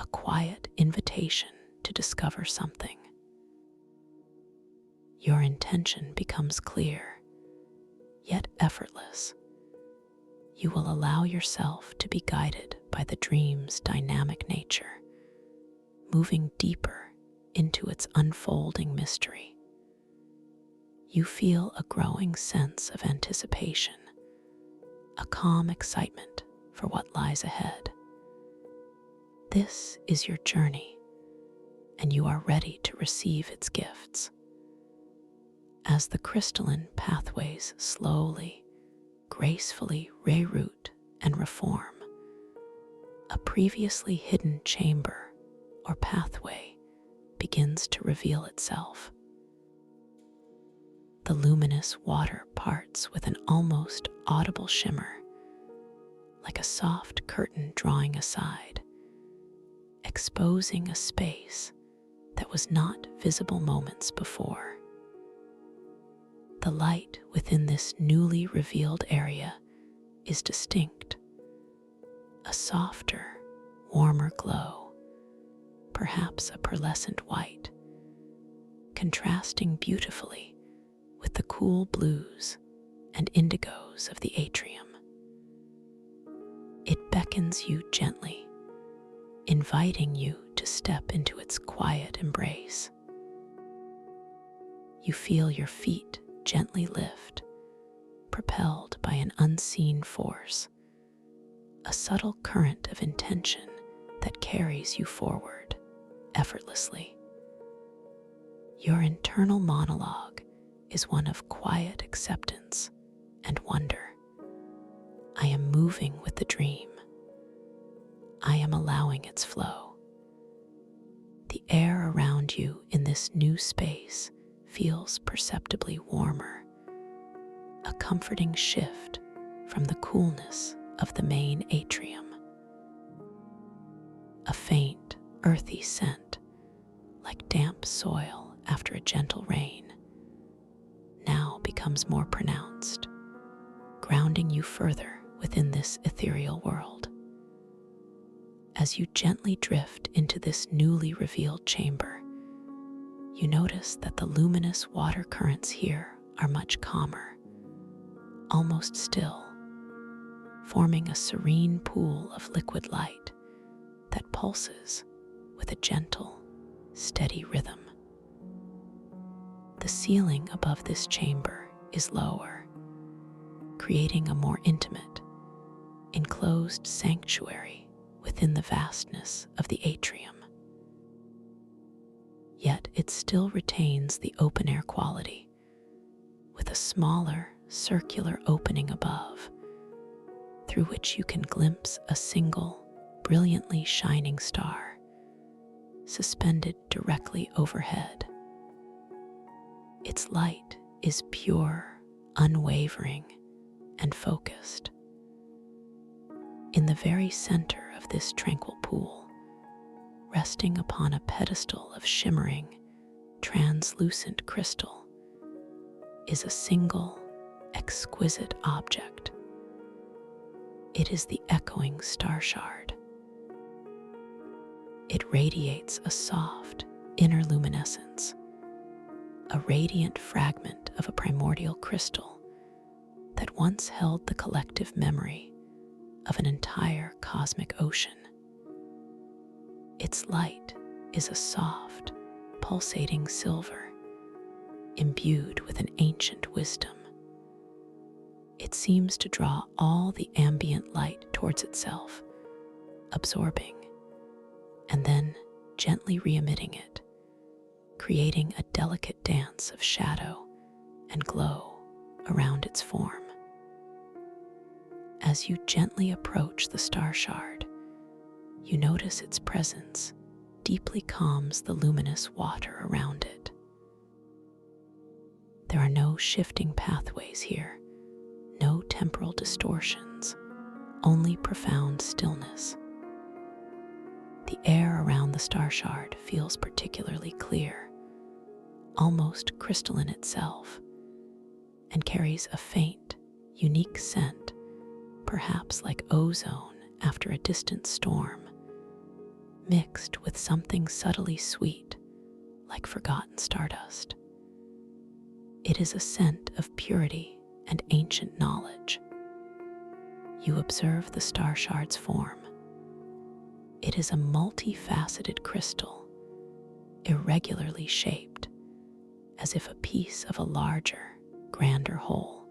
a quiet invitation to discover something. Your intention becomes clear, yet effortless. You will allow yourself to be guided by the dream's dynamic nature, moving deeper into its unfolding mystery. You feel a growing sense of anticipation, a calm excitement for what lies ahead. This is your journey, and you are ready to receive its gifts. As the crystalline pathways slowly, gracefully reroute and reform, a previously hidden chamber or pathway begins to reveal itself. The luminous water parts with an almost audible shimmer, like a soft curtain drawing aside, exposing a space that was not visible moments before. The light within this newly revealed area is distinct, a softer, warmer glow, perhaps a pearlescent white, contrasting beautifully with the cool blues and indigos of the atrium. It beckons you gently, inviting you to step into its quiet embrace. You feel your feet gently lift, propelled by an unseen force, a subtle current of intention that carries you forward effortlessly. Your internal monologue is one of quiet acceptance and wonder. I am moving with the dream. I am allowing its flow. The air around you in this new space feels perceptibly warmer, a comforting shift from the coolness of the main atrium. A faint, earthy scent, like damp soil after a gentle rain, now becomes more pronounced, grounding you further within this ethereal world. As you gently drift into this newly revealed chamber, you notice that the luminous water currents here are much calmer, almost still, forming a serene pool of liquid light that pulses with a gentle, steady rhythm. The ceiling above this chamber is lower, creating a more intimate, enclosed sanctuary within the vastness of the atrium. Yet it still retains the open-air quality, with a smaller, circular opening above, through which you can glimpse a single, brilliantly shining star, suspended directly overhead. Its light is pure, unwavering, and focused. In the very center of this tranquil pool, resting upon a pedestal of shimmering, translucent crystal, is a single, exquisite object. It is the echoing star shard. It radiates a soft, inner luminescence, a radiant fragment of a primordial crystal that once held the collective memory of an entire cosmic ocean. Its light is a soft, pulsating silver, imbued with an ancient wisdom. It seems to draw all the ambient light towards itself, absorbing, and then gently re-emitting it, creating a delicate dance of shadow and glow around its form. As you gently approach the star shard, You notice its presence deeply calms the luminous water around it. There are no shifting pathways here, no temporal distortions, only profound stillness. The air around the star shard feels particularly clear, almost crystalline itself, and carries a faint, unique scent, perhaps like ozone after a distant storm, mixed with something subtly sweet, like forgotten stardust. It is a scent of purity and ancient knowledge. You observe the star shard's form. It is a multifaceted crystal, irregularly shaped, as if a piece of a larger, grander whole.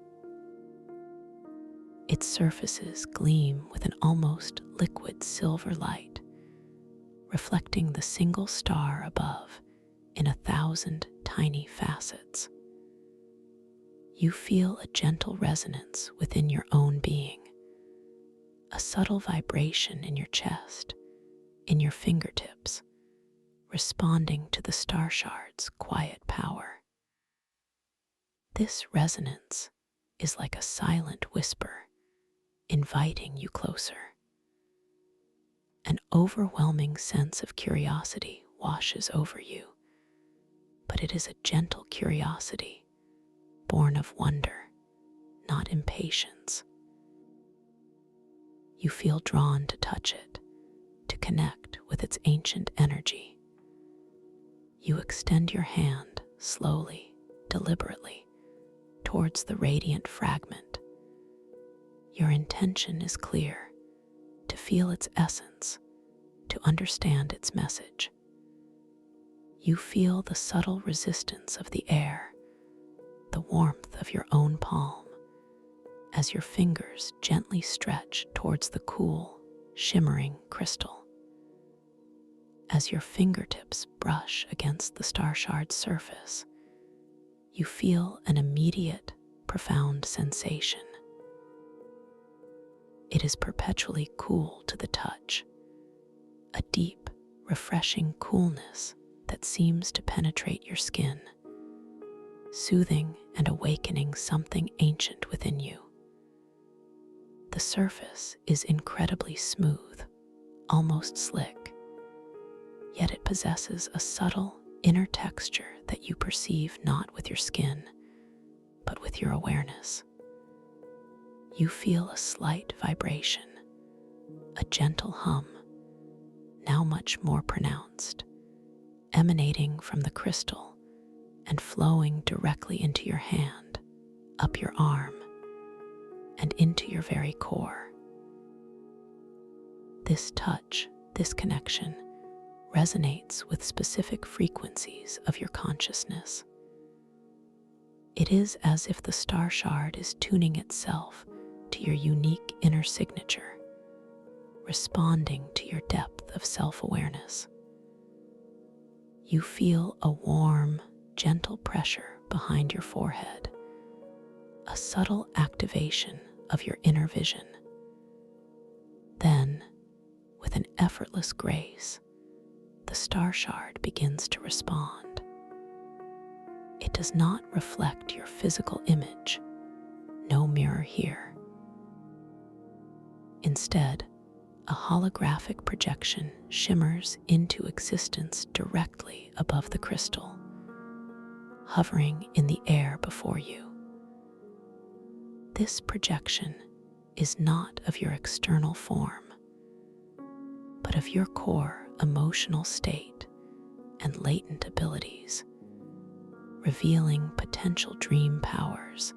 Its surfaces gleam with an almost liquid silver light, reflecting the single star above in 1,000 tiny facets. You feel a gentle resonance within your own being, a subtle vibration in your chest, in your fingertips, responding to the star shard's quiet power. This resonance is like a silent whisper, inviting you closer. An overwhelming sense of curiosity washes over you, but it is a gentle curiosity, born of wonder, not impatience. You feel drawn to touch it, to connect with its ancient energy. You extend your hand slowly, deliberately, towards the radiant fragment. Your intention is clear, to feel its essence, to understand its message. You feel the subtle resistance of the air, the warmth of your own palm, as your fingers gently stretch towards the cool, shimmering crystal. As your fingertips brush against the star shard's surface, you feel an immediate, profound sensation. It is perpetually cool to the touch, a deep, refreshing coolness that seems to penetrate your skin, soothing and awakening something ancient within you. The surface is incredibly smooth, almost slick, yet it possesses a subtle inner texture that you perceive not with your skin, but with your awareness. You feel a slight vibration, a gentle hum, now much more pronounced, emanating from the crystal and flowing directly into your hand, up your arm, and into your very core. This touch, this connection, resonates with specific frequencies of your consciousness. It is as if the star shard is tuning itself to your unique inner signature, responding to your depth of self-awareness. You feel a warm, gentle pressure behind your forehead, a subtle activation of your inner vision. Then, with an effortless grace, the star shard begins to respond. It does not reflect your physical image, no mirror here. Instead, a holographic projection shimmers into existence directly above the crystal, hovering in the air before you. This projection is not of your external form, but of your core emotional state and latent abilities, revealing potential dream powers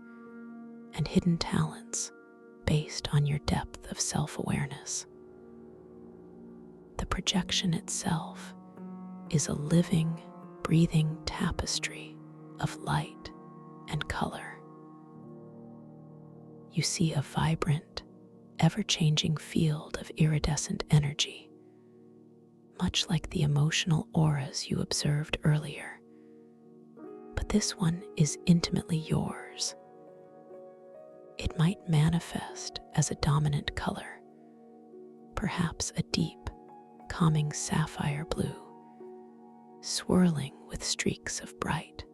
and hidden talents based on your depth of self-awareness. The projection itself is a living, breathing tapestry of light and color. You see a vibrant, ever-changing field of iridescent energy, much like the emotional auras you observed earlier. But this one is intimately yours. It might manifest as a dominant color, perhaps a deep, calming sapphire blue, swirling with streaks of bright,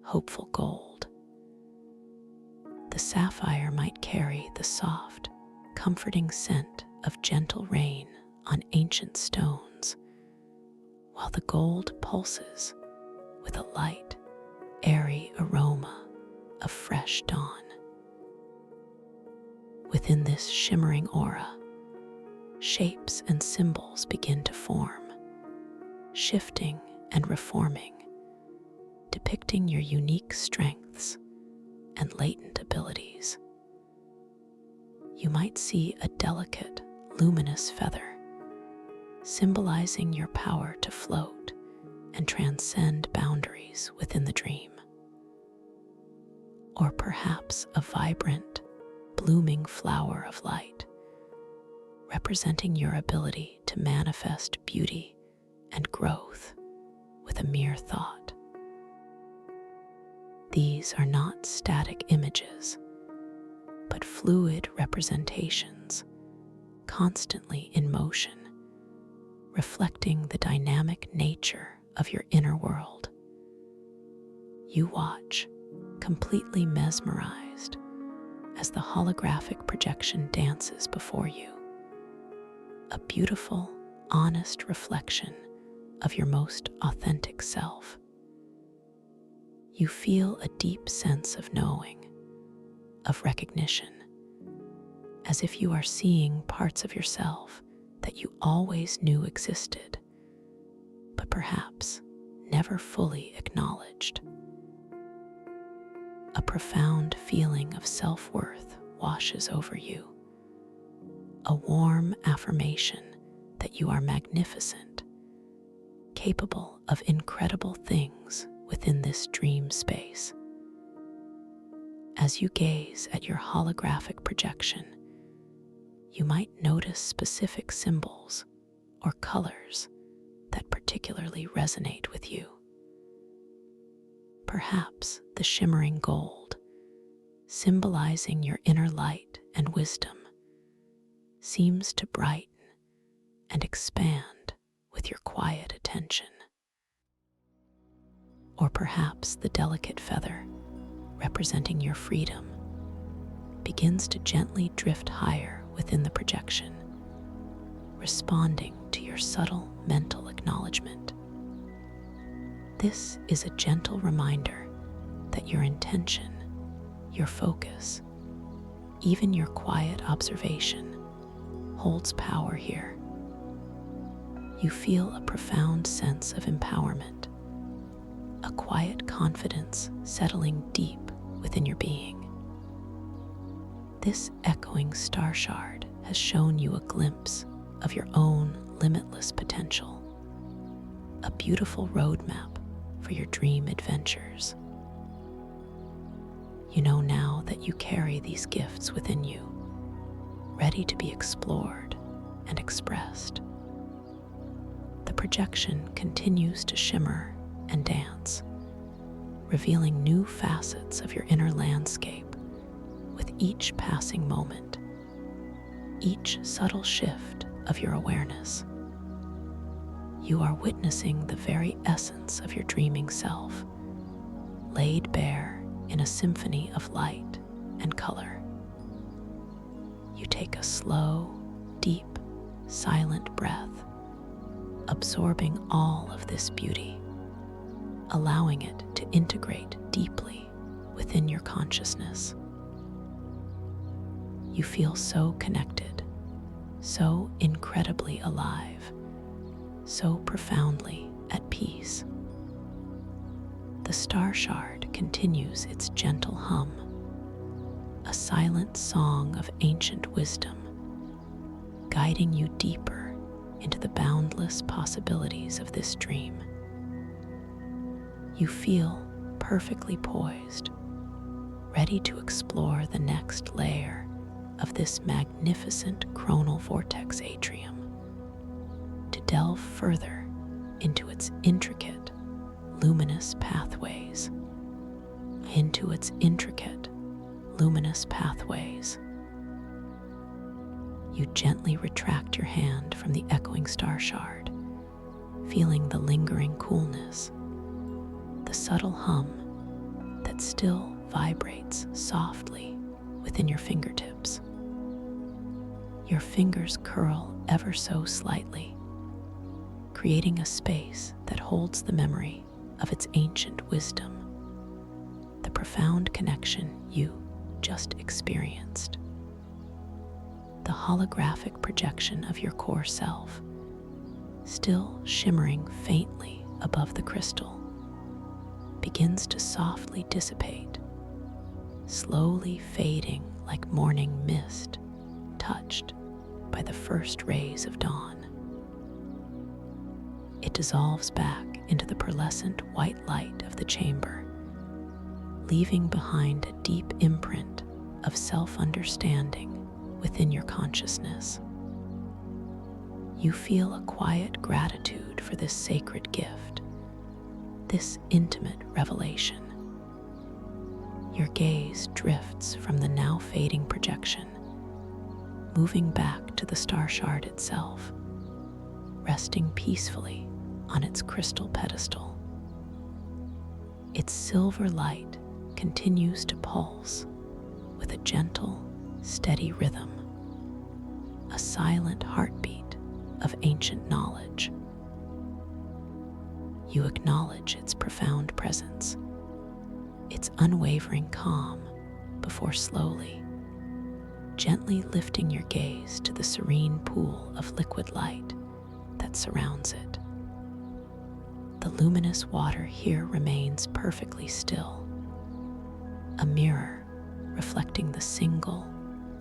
hopeful gold. The sapphire might carry the soft, comforting scent of gentle rain on ancient stones, while the gold pulses with a light, airy aroma of fresh dawn. Within this shimmering aura, shapes and symbols begin to form, shifting and reforming, depicting your unique strengths and latent abilities. You might see a delicate, luminous feather, symbolizing your power to float and transcend boundaries within the dream. Or perhaps a vibrant, blooming flower of light, representing your ability to manifest beauty and growth with a mere thought. These are not static images, but fluid representations, constantly in motion, reflecting the dynamic nature of your inner world. You watch, completely mesmerized, as the holographic projection dances before you, a beautiful, honest reflection of your most authentic self. You feel a deep sense of knowing, of recognition, as if you are seeing parts of yourself that you always knew existed, but perhaps never fully acknowledged. A profound feeling of self-worth washes over you, a warm affirmation that you are magnificent, capable of incredible things within this dream space. As you gaze at your holographic projection, you might notice specific symbols or colors that particularly resonate with you. Perhaps the shimmering gold, symbolizing your inner light and wisdom, seems to brighten and expand with your quiet attention. Or perhaps the delicate feather, representing your freedom, begins to gently drift higher within the projection, responding to your subtle mental acknowledgement. This is a gentle reminder that your intention, your focus, even your quiet observation holds power here. You feel a profound sense of empowerment, a quiet confidence settling deep within your being. This echoing star shard has shown you a glimpse of your own limitless potential, a beautiful roadmap for your dream adventures. You know now that you carry these gifts within you, ready to be explored and expressed. The projection continues to shimmer and dance, revealing new facets of your inner landscape with each passing moment, each subtle shift of your awareness. You are witnessing the very essence of your dreaming self, laid bare in a symphony of light and color. You take a slow, deep, silent breath, absorbing all of this beauty, allowing it to integrate deeply within your consciousness. You feel so connected, so incredibly alive, so profoundly at peace. The star shard continues its gentle hum, a silent song of ancient wisdom, guiding you deeper into the boundless possibilities of this dream. You feel perfectly poised, ready to explore the next layer of this magnificent chronal vortex atrium, to delve further into its intricate, luminous pathways, You gently retract your hand from the echoing star shard, feeling the lingering coolness, the subtle hum that still vibrates softly within your fingertips. Your fingers curl ever so slightly, creating a space that holds the memory of its ancient wisdom, the profound connection you just experienced. The holographic projection of your core self, still shimmering faintly above the crystal, begins to softly dissipate, slowly fading like morning mist touched by the first rays of dawn. It dissolves back into the pearlescent white light of the chamber, leaving behind a deep imprint of self-understanding within your consciousness. You feel a quiet gratitude for this sacred gift, this intimate revelation. Your gaze drifts from the now fading projection, moving back to the star shard itself, resting peacefully on its crystal pedestal. Its silver light continues to pulse with a gentle, steady rhythm, a silent heartbeat of ancient knowledge. You acknowledge its profound presence, its unwavering calm, before slowly, gently lifting your gaze to the serene pool of liquid light that surrounds it. The luminous water here remains perfectly still, a mirror reflecting the single,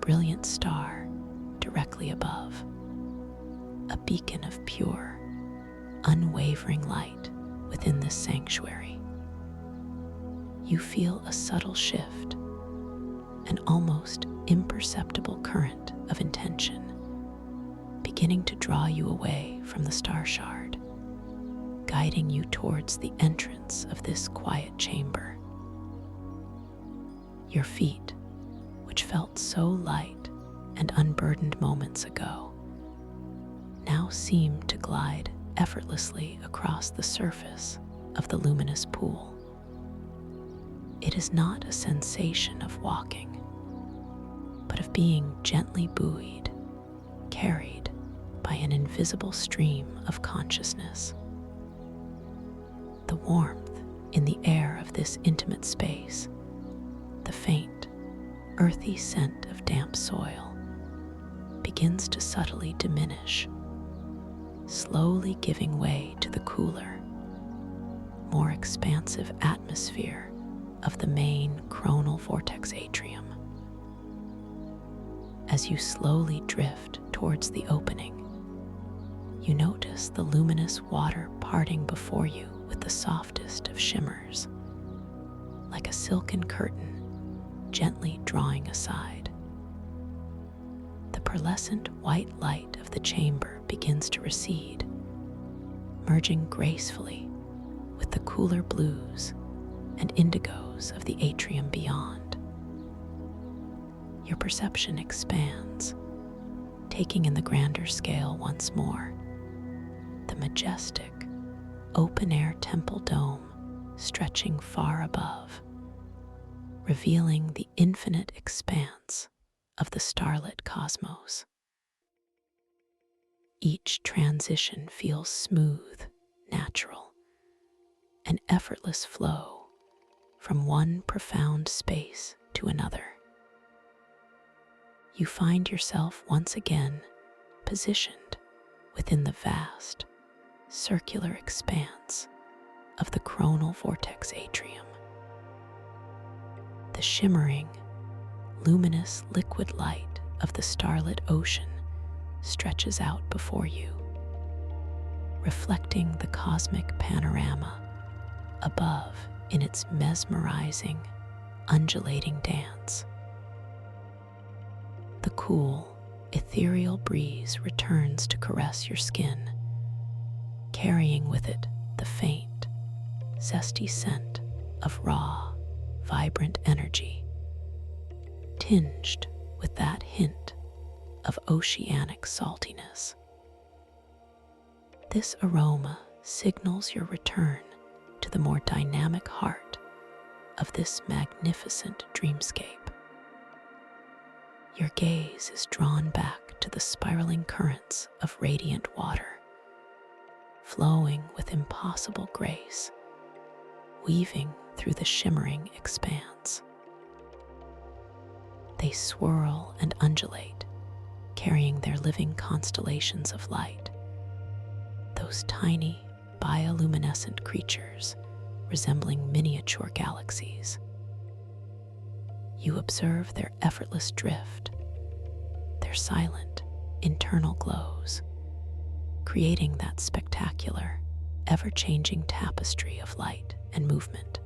brilliant star directly above, a beacon of pure, unwavering light within this sanctuary. You feel a subtle shift, an almost imperceptible current of intention, beginning to draw you away from the star shard, guiding you towards the entrance of this quiet chamber. Your feet, which felt so light and unburdened moments ago, now seem to glide effortlessly across the surface of the luminous pool. It is not a sensation of walking, but of being gently buoyed, carried by an invisible stream of consciousness. The warmth in the air of this intimate space, the faint, earthy scent of damp soil, begins to subtly diminish, slowly giving way to the cooler, more expansive atmosphere of the main coronal vortex atrium. As you slowly drift towards the opening, you notice the luminous water parting before you with the softest of shimmers, like a silken curtain gently drawing aside. The pearlescent white light of the chamber begins to recede, merging gracefully with the cooler blues and indigos of the atrium beyond. Your perception expands, taking in the grander scale once more, the majestic, open-air temple dome stretching far above, revealing the infinite expanse of the starlit cosmos. Each transition feels smooth, natural, an effortless flow from one profound space to another. You find yourself once again positioned within the vast, circular expanse of the coronal vortex atrium. The shimmering, luminous liquid light of the starlit ocean stretches out before you, reflecting the cosmic panorama above in its mesmerizing, undulating dance. The cool, ethereal breeze returns to caress your skin, carrying with it the faint, zesty scent of raw, vibrant energy, tinged with that hint of oceanic saltiness. This aroma signals your return to the more dynamic heart of this magnificent dreamscape. Your gaze is drawn back to the spiraling currents of radiant water, flowing with impossible grace, weaving through the shimmering expanse. They swirl and undulate, carrying their living constellations of light, those tiny bioluminescent creatures resembling miniature galaxies. You observe their effortless drift, their silent internal glows, creating that spectacular, ever-changing tapestry of light and movement.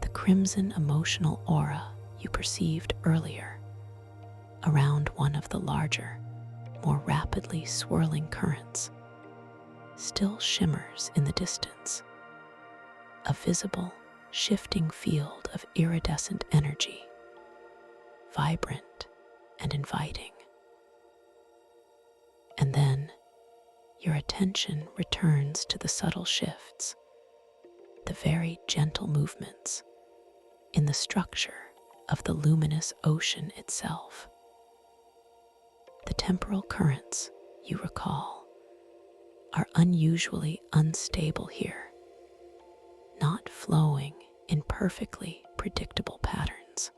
The crimson emotional aura you perceived earlier around one of the larger, more rapidly swirling currents still shimmers in the distance, a visible, shifting field of iridescent energy, vibrant and inviting. And then your attention returns to the subtle shifts, the very gentle movements in the structure of the luminous ocean itself. The temporal currents, you recall, are unusually unstable here, not flowing in perfectly predictable patterns.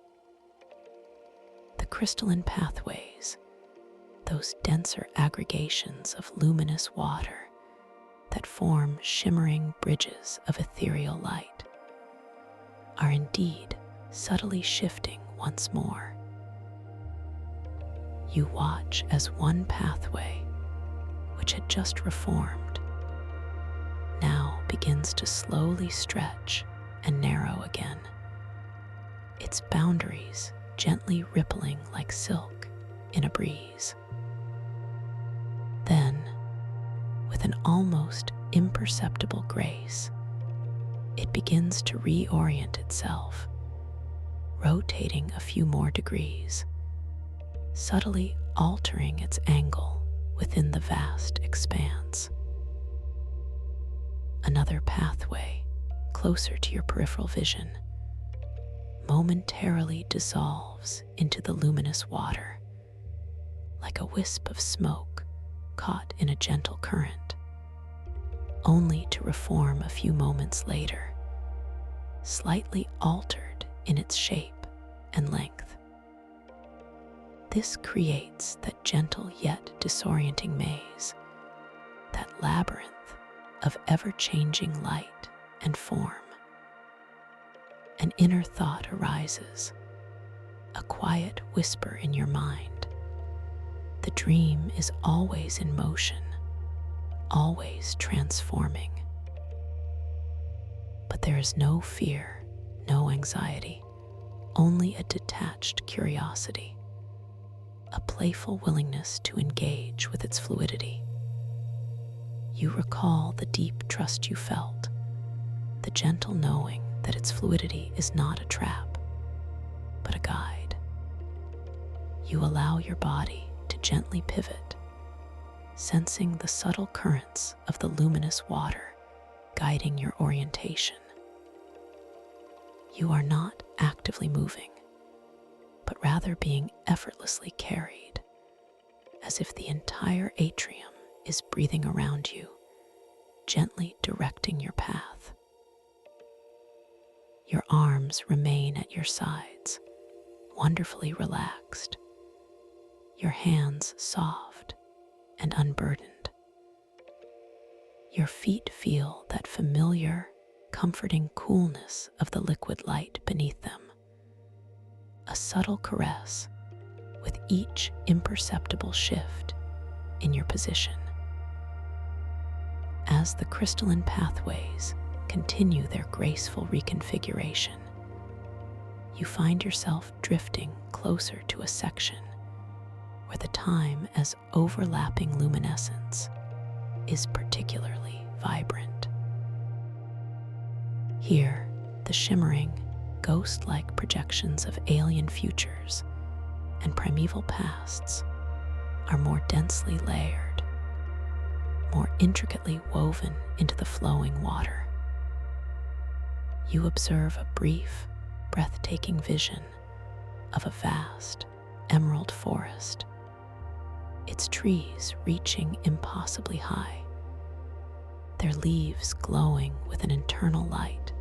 The crystalline pathways, those denser aggregations of luminous water that form shimmering bridges of ethereal light, are indeed subtly shifting once more. You watch as one pathway, which had just reformed, now begins to slowly stretch and narrow again, its boundaries gently rippling like silk in a breeze. Then, with an almost imperceptible grace, it begins to reorient itself, rotating a few more degrees, subtly altering its angle within the vast expanse. Another pathway, closer to your peripheral vision, momentarily dissolves into the luminous water, like a wisp of smoke caught in a gentle current, only to reform a few moments later, slightly altered in its shape and length. This creates that gentle yet disorienting maze, that labyrinth of ever-changing light and form. An inner thought arises, a quiet whisper in your mind. The dream is always in motion, always transforming. But there is no fear, no anxiety, only a detached curiosity, a playful willingness to engage with its fluidity. You recall the deep trust you felt, the gentle knowing that its fluidity is not a trap, but a guide. You allow your body to gently pivot, sensing the subtle currents of the luminous water guiding your orientation. You are not actively moving, but rather being effortlessly carried, as if the entire atrium is breathing around you, gently directing your path. Your arms remain at your sides, wonderfully relaxed, your hands soft and unburdened. Your feet feel that familiar, comforting coolness of the liquid light beneath them, a subtle caress with each imperceptible shift in your position. As the crystalline pathways continue their graceful reconfiguration, you find yourself drifting closer to a section where the time as overlapping luminescence is particularly vibrant. Here, the shimmering, ghost-like projections of alien futures and primeval pasts are more densely layered, more intricately woven into the flowing water. You observe a brief, breathtaking vision of a vast emerald forest, its trees reaching impossibly high, their leaves glowing with an internal light,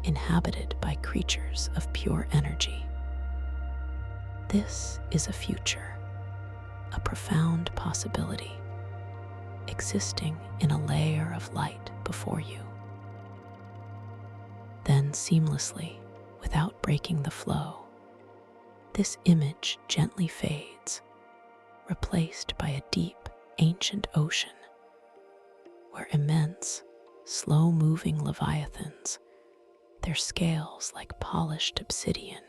inhabited by creatures of pure energy. This is a future, a profound possibility, existing in a layer of light before you. Then seamlessly, without breaking the flow, this image gently fades, replaced by a deep, ancient ocean, where immense, slow-moving leviathans, their scales like polished obsidian,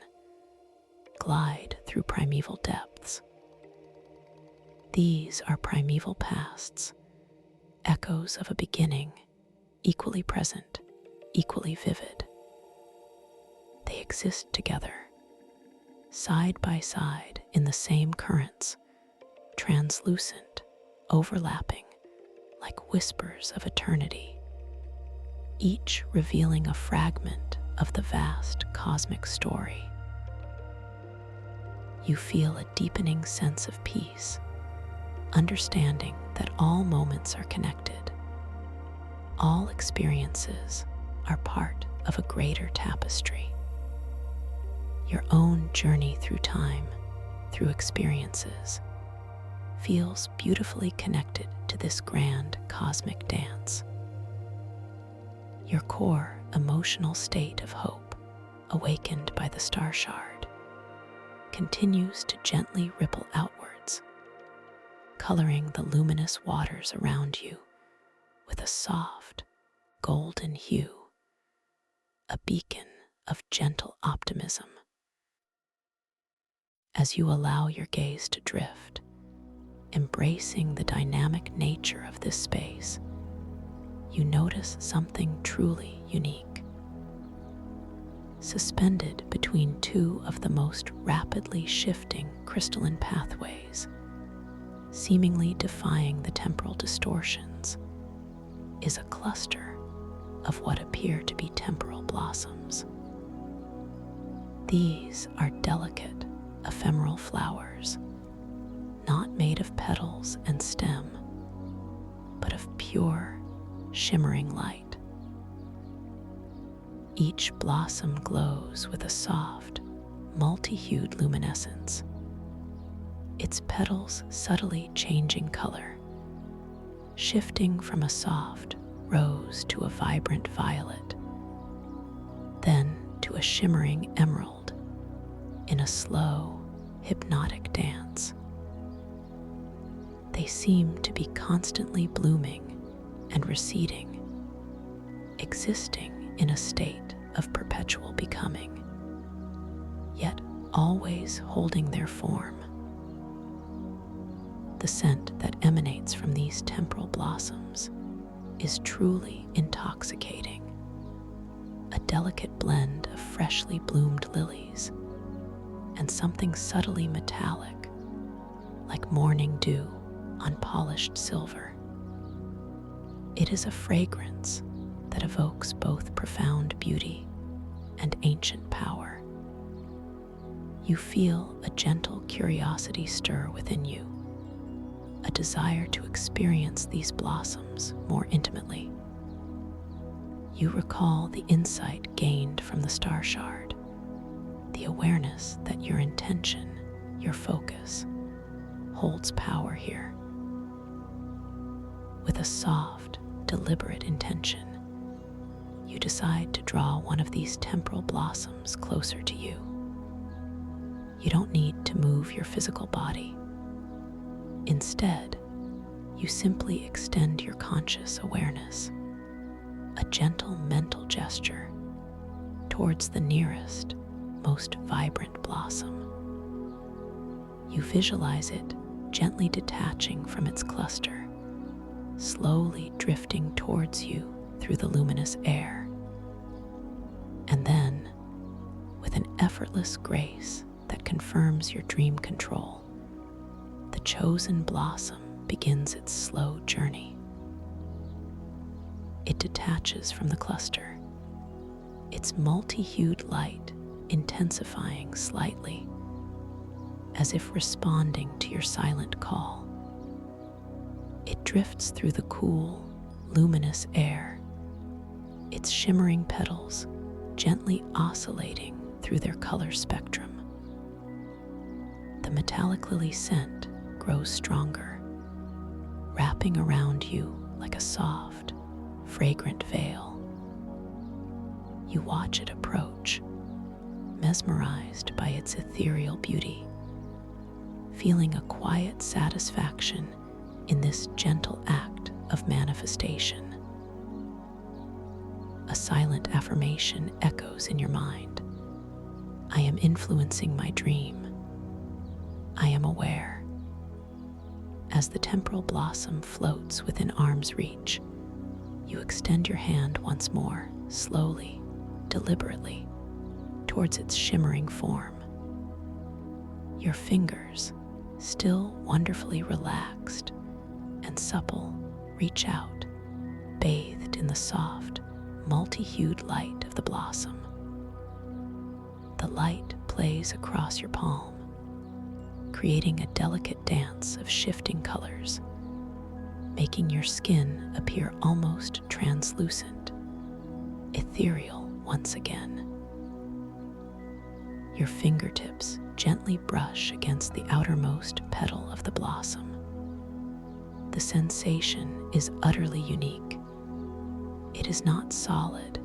glide through primeval depths. These are primeval pasts, echoes of a beginning, equally present, equally vivid. They exist together, side by side in the same currents, translucent, overlapping, like whispers of eternity, each revealing a fragment of the vast cosmic story. You feel a deepening sense of peace, understanding that all moments are connected. All experiences are part of a greater tapestry. Your own journey through time, through experiences, feels beautifully connected to this grand cosmic dance. Your core emotional state of hope, awakened by the star shard, continues to gently ripple outwards, coloring the luminous waters around you with a soft, golden hue, a beacon of gentle optimism. As you allow your gaze to drift, embracing the dynamic nature of this space, you notice something truly unique. Suspended between two of the most rapidly shifting crystalline pathways, seemingly defying the temporal distortions, is a cluster of what appear to be temporal blossoms. These are delicate, ephemeral flowers, not made of petals and stem, but of pure, shimmering light. Each blossom glows with a soft, multi-hued luminescence, its petals subtly changing color, shifting from a soft rose to a vibrant violet, then to a shimmering emerald in a slow, hypnotic dance. They seem to be constantly blooming and receding, existing in a state of perpetual becoming, yet always holding their form. The scent that emanates from these temporal blossoms is truly intoxicating, a delicate blend of freshly bloomed lilies and something subtly metallic, like morning dew on polished silver. It is a fragrance that evokes both profound beauty and ancient power. You feel a gentle curiosity stir within you, a desire to experience these blossoms more intimately. You recall the insight gained from the star shard, the awareness that your intention, your focus, holds power here. With a soft, deliberate intention, you decide to draw one of these temporal blossoms closer to you. You don't need to move your physical body. Instead, you simply extend your conscious awareness, a gentle mental gesture, towards the nearest, most vibrant blossom. You visualize it gently detaching from its cluster, slowly drifting towards you through the luminous air. And then, with an effortless grace that confirms your dream control, the chosen blossom begins its slow journey. It detaches from the cluster, its multi-hued light intensifying slightly, as if responding to your silent call. It drifts through the cool, luminous air, its shimmering petals gently oscillating through their color spectrum. The metallic lily scent grows stronger, wrapping around you like a soft, fragrant veil. You watch it approach, mesmerized by its ethereal beauty, feeling a quiet satisfaction in this gentle act of manifestation. A silent affirmation echoes in your mind. I am influencing my dream. I am aware. As the temporal blossom floats within arm's reach, you extend your hand once more, slowly, deliberately, towards its shimmering form. Your fingers, still wonderfully relaxed and supple, reach out, bathed in the soft, multi-hued light of the blossom. The light plays across your palm, creating a delicate dance of shifting colors, making your skin appear almost translucent, ethereal once again. Your fingertips gently brush against the outermost petal of the blossom. The sensation is utterly unique. It is not solid,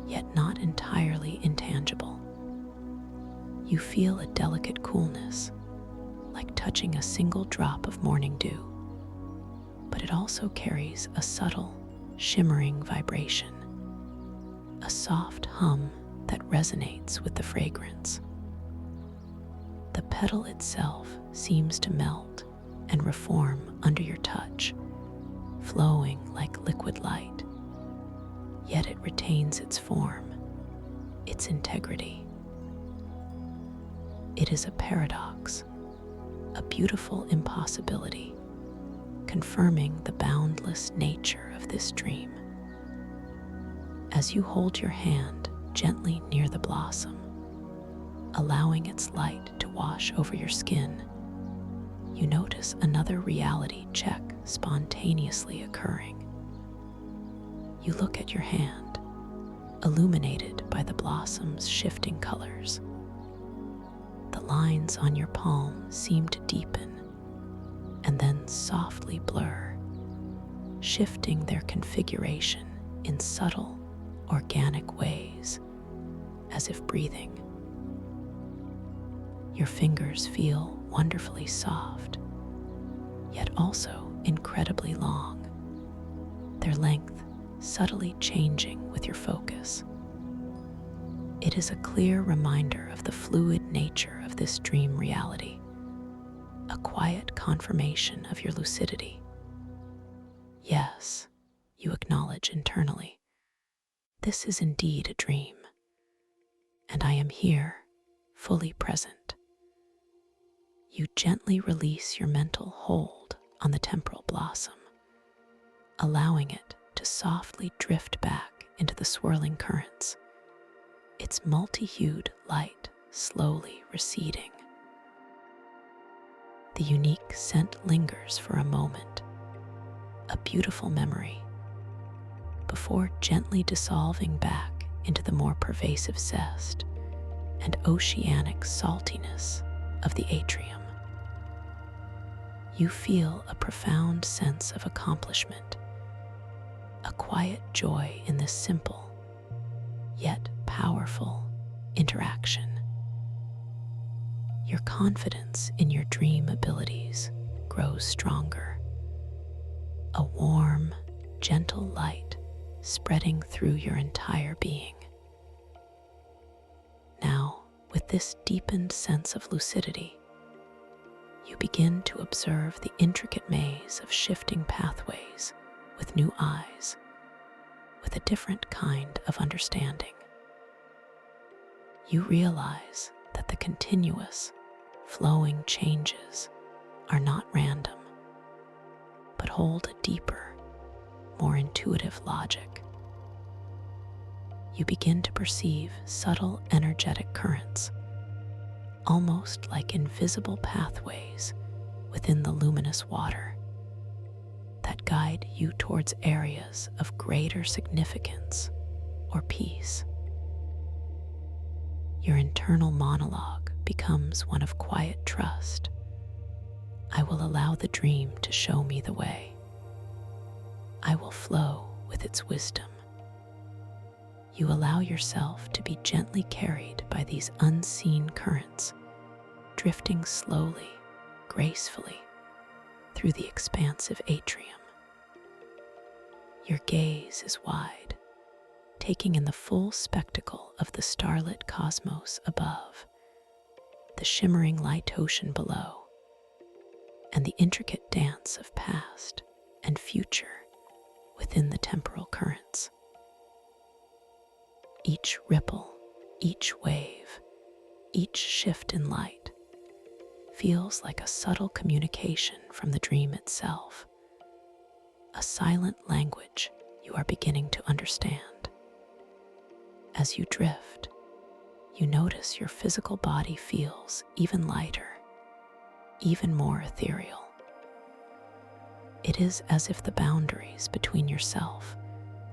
yet not entirely intangible. You feel a delicate coolness, like touching a single drop of morning dew, but it also carries a subtle, shimmering vibration, a soft hum that resonates with the fragrance. The petal itself seems to melt and reform under your touch, flowing like liquid light. Yet it retains its form, its integrity. It is a paradox, a beautiful impossibility, confirming the boundless nature of this dream. As you hold your hand gently near the blossom, allowing its light to wash over your skin, you notice another reality check spontaneously occurring. You look at your hand, illuminated by the blossom's shifting colors. The lines on your palm seem to deepen and then softly blur, shifting their configuration in subtle, organic ways, as if breathing. Your fingers feel wonderfully soft, yet also incredibly long, their length subtly changing with your focus. It is a clear reminder of the fluid nature of this dream reality, a quiet confirmation of your lucidity. Yes, you acknowledge internally, this is indeed a dream, and I am here, fully present. You gently release your mental hold on the temporal blossom, allowing it to softly drift back into the swirling currents, its multi-hued light slowly receding. The unique scent lingers for a moment, a beautiful memory, before gently dissolving back into the more pervasive zest and oceanic saltiness of the atrium. You feel a profound sense of accomplishment, a quiet joy in this simple, yet powerful interaction. Your confidence in your dream abilities grows stronger, a warm, gentle light spreading through your entire being. Now, with this deepened sense of lucidity, you begin to observe the intricate maze of shifting pathways with new eyes, with a different kind of understanding. You realize that the continuous, flowing changes are not random, but hold a deeper, more intuitive logic. You begin to perceive subtle energetic currents, almost like invisible pathways within the luminous water, that guide you towards areas of greater significance or peace. Your internal monologue becomes one of quiet trust. I will allow the dream to show me the way. I will flow with its wisdom. You allow yourself to be gently carried by these unseen currents, drifting slowly, gracefully through the expansive atrium. Your gaze is wide, taking in the full spectacle of the starlit cosmos above, the shimmering light ocean below, and the intricate dance of past and future within the temporal currents. Each ripple, each wave, each shift in light feels like a subtle communication from the dream itself, a silent language you are beginning to understand. As you drift, you notice your physical body feels even lighter, even more ethereal. It is as if the boundaries between yourself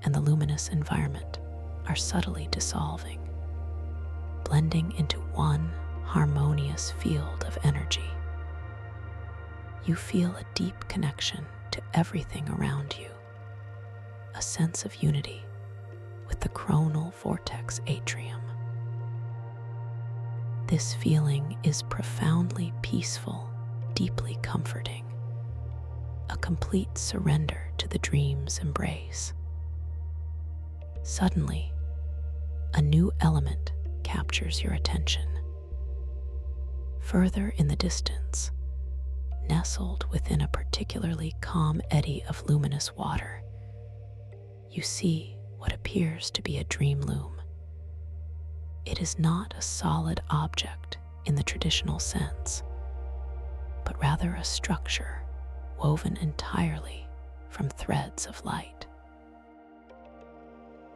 and the luminous environment are subtly dissolving, blending into one harmonious field of energy. You feel a deep connection to everything around you, a sense of unity with the chronal vortex atrium. This feeling is profoundly peaceful, deeply comforting, a complete surrender to the dream's embrace. Suddenly, a new element captures your attention. Further in the distance, nestled within a particularly calm eddy of luminous water, you see what appears to be a dream loom. It is not a solid object in the traditional sense, but rather a structure woven entirely from threads of light.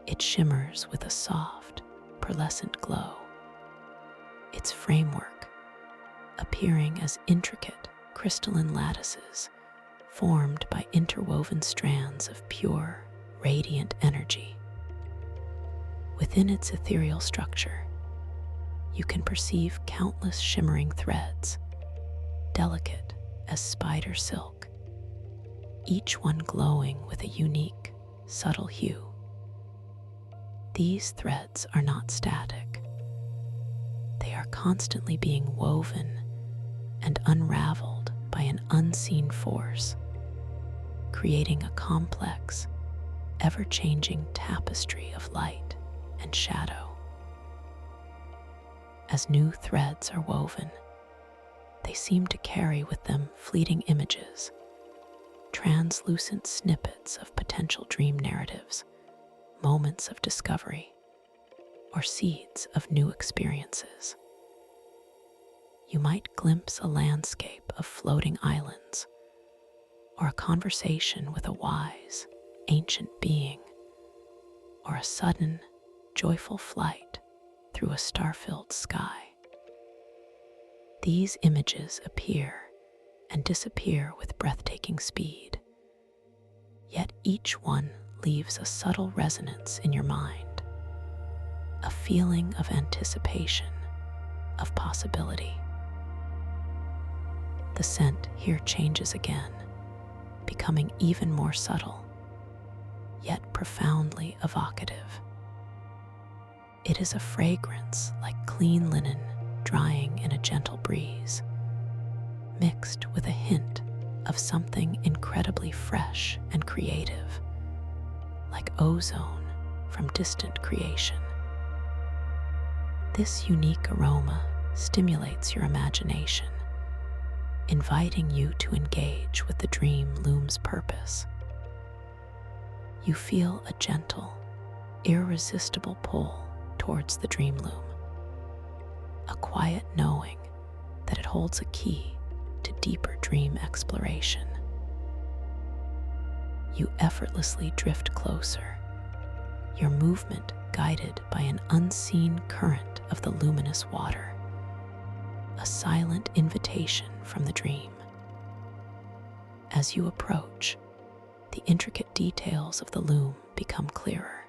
It shimmers with a soft, pearlescent glow, its framework appearing as intricate crystalline lattices formed by interwoven strands of pure, radiant energy. Within its ethereal structure, you can perceive countless shimmering threads, delicate as spider silk, each one glowing with a unique, subtle hue. These threads are not static. They are constantly being woven and unraveled by an unseen force, creating a complex, ever-changing tapestry of light and shadow. As new threads are woven, they seem to carry with them fleeting images, translucent snippets of potential dream narratives, moments of discovery, or seeds of new experiences. You might glimpse a landscape of floating islands, or a conversation with a wise, ancient being, or a sudden, joyful flight through a star-filled sky. These images appear and disappear with breathtaking speed, yet each one leaves a subtle resonance in your mind, a feeling of anticipation, of possibility. The scent here changes again, becoming even more subtle, yet profoundly evocative. It is a fragrance like clean linen drying in a gentle breeze, mixed with a hint of something incredibly fresh and creative, like ozone from distant creation. This unique aroma stimulates your imagination, inviting you to engage with the dream loom's purpose. You feel a gentle, irresistible pull towards the dream loom, a quiet knowing that it holds a key to deeper dream exploration. You effortlessly drift closer, your movement guided by an unseen current of the luminous water, a silent invitation from the dream. As you approach, the intricate details of the loom become clearer.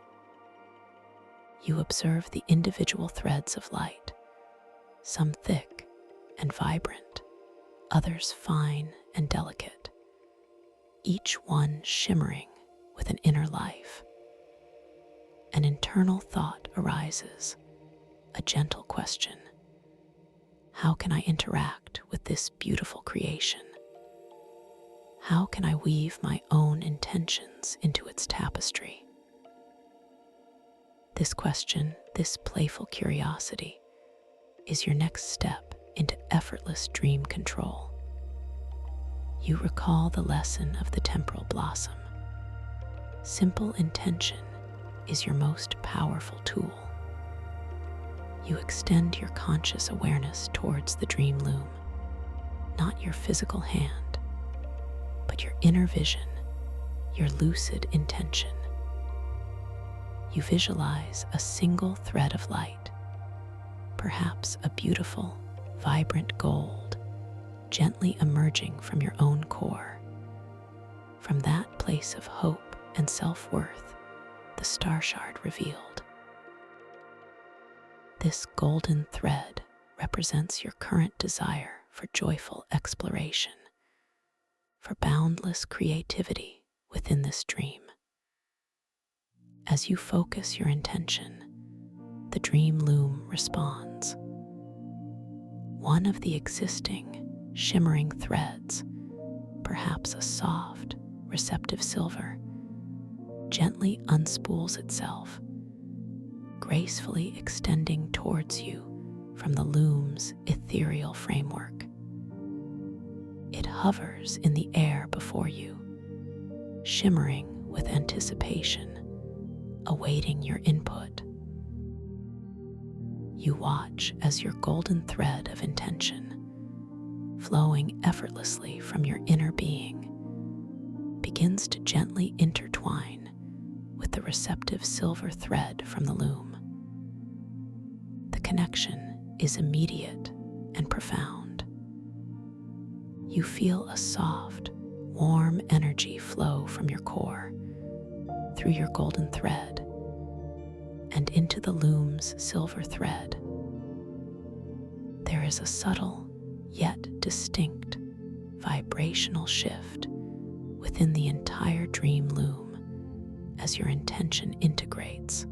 You observe the individual threads of light, some thick and vibrant, others fine and delicate, each one shimmering with an inner life. An internal thought arises, a gentle question. How can I interact with this beautiful creation? How can I weave my own intentions into its tapestry? This question, this playful curiosity, is your next step into effortless dream control. You recall the lesson of the temporal blossom. Simple intention is your most powerful tool. You extend your conscious awareness towards the dream loom, not your physical hand, but your inner vision, your lucid intention. You visualize a single thread of light, perhaps a beautiful, vibrant gold, gently emerging from your own core. From that place of hope and self-worth, the star shard revealed. This golden thread represents your current desire for joyful exploration, for boundless creativity within this dream. As you focus your intention, the dream loom responds. One of the existing, shimmering threads, perhaps a soft, receptive silver, gently unspools itself, gracefully extending towards you from the loom's ethereal framework. It hovers in the air before you, shimmering with anticipation, awaiting your input. You watch as your golden thread of intention, flowing effortlessly from your inner being, begins to gently intertwine with the receptive silver thread from the loom. The connection is immediate and profound. You feel a soft, warm energy flow from your core, through your golden thread, and into the loom's silver thread. There is a subtle, yet distinct, vibrational shift within the entire dream loom as your intention integrates.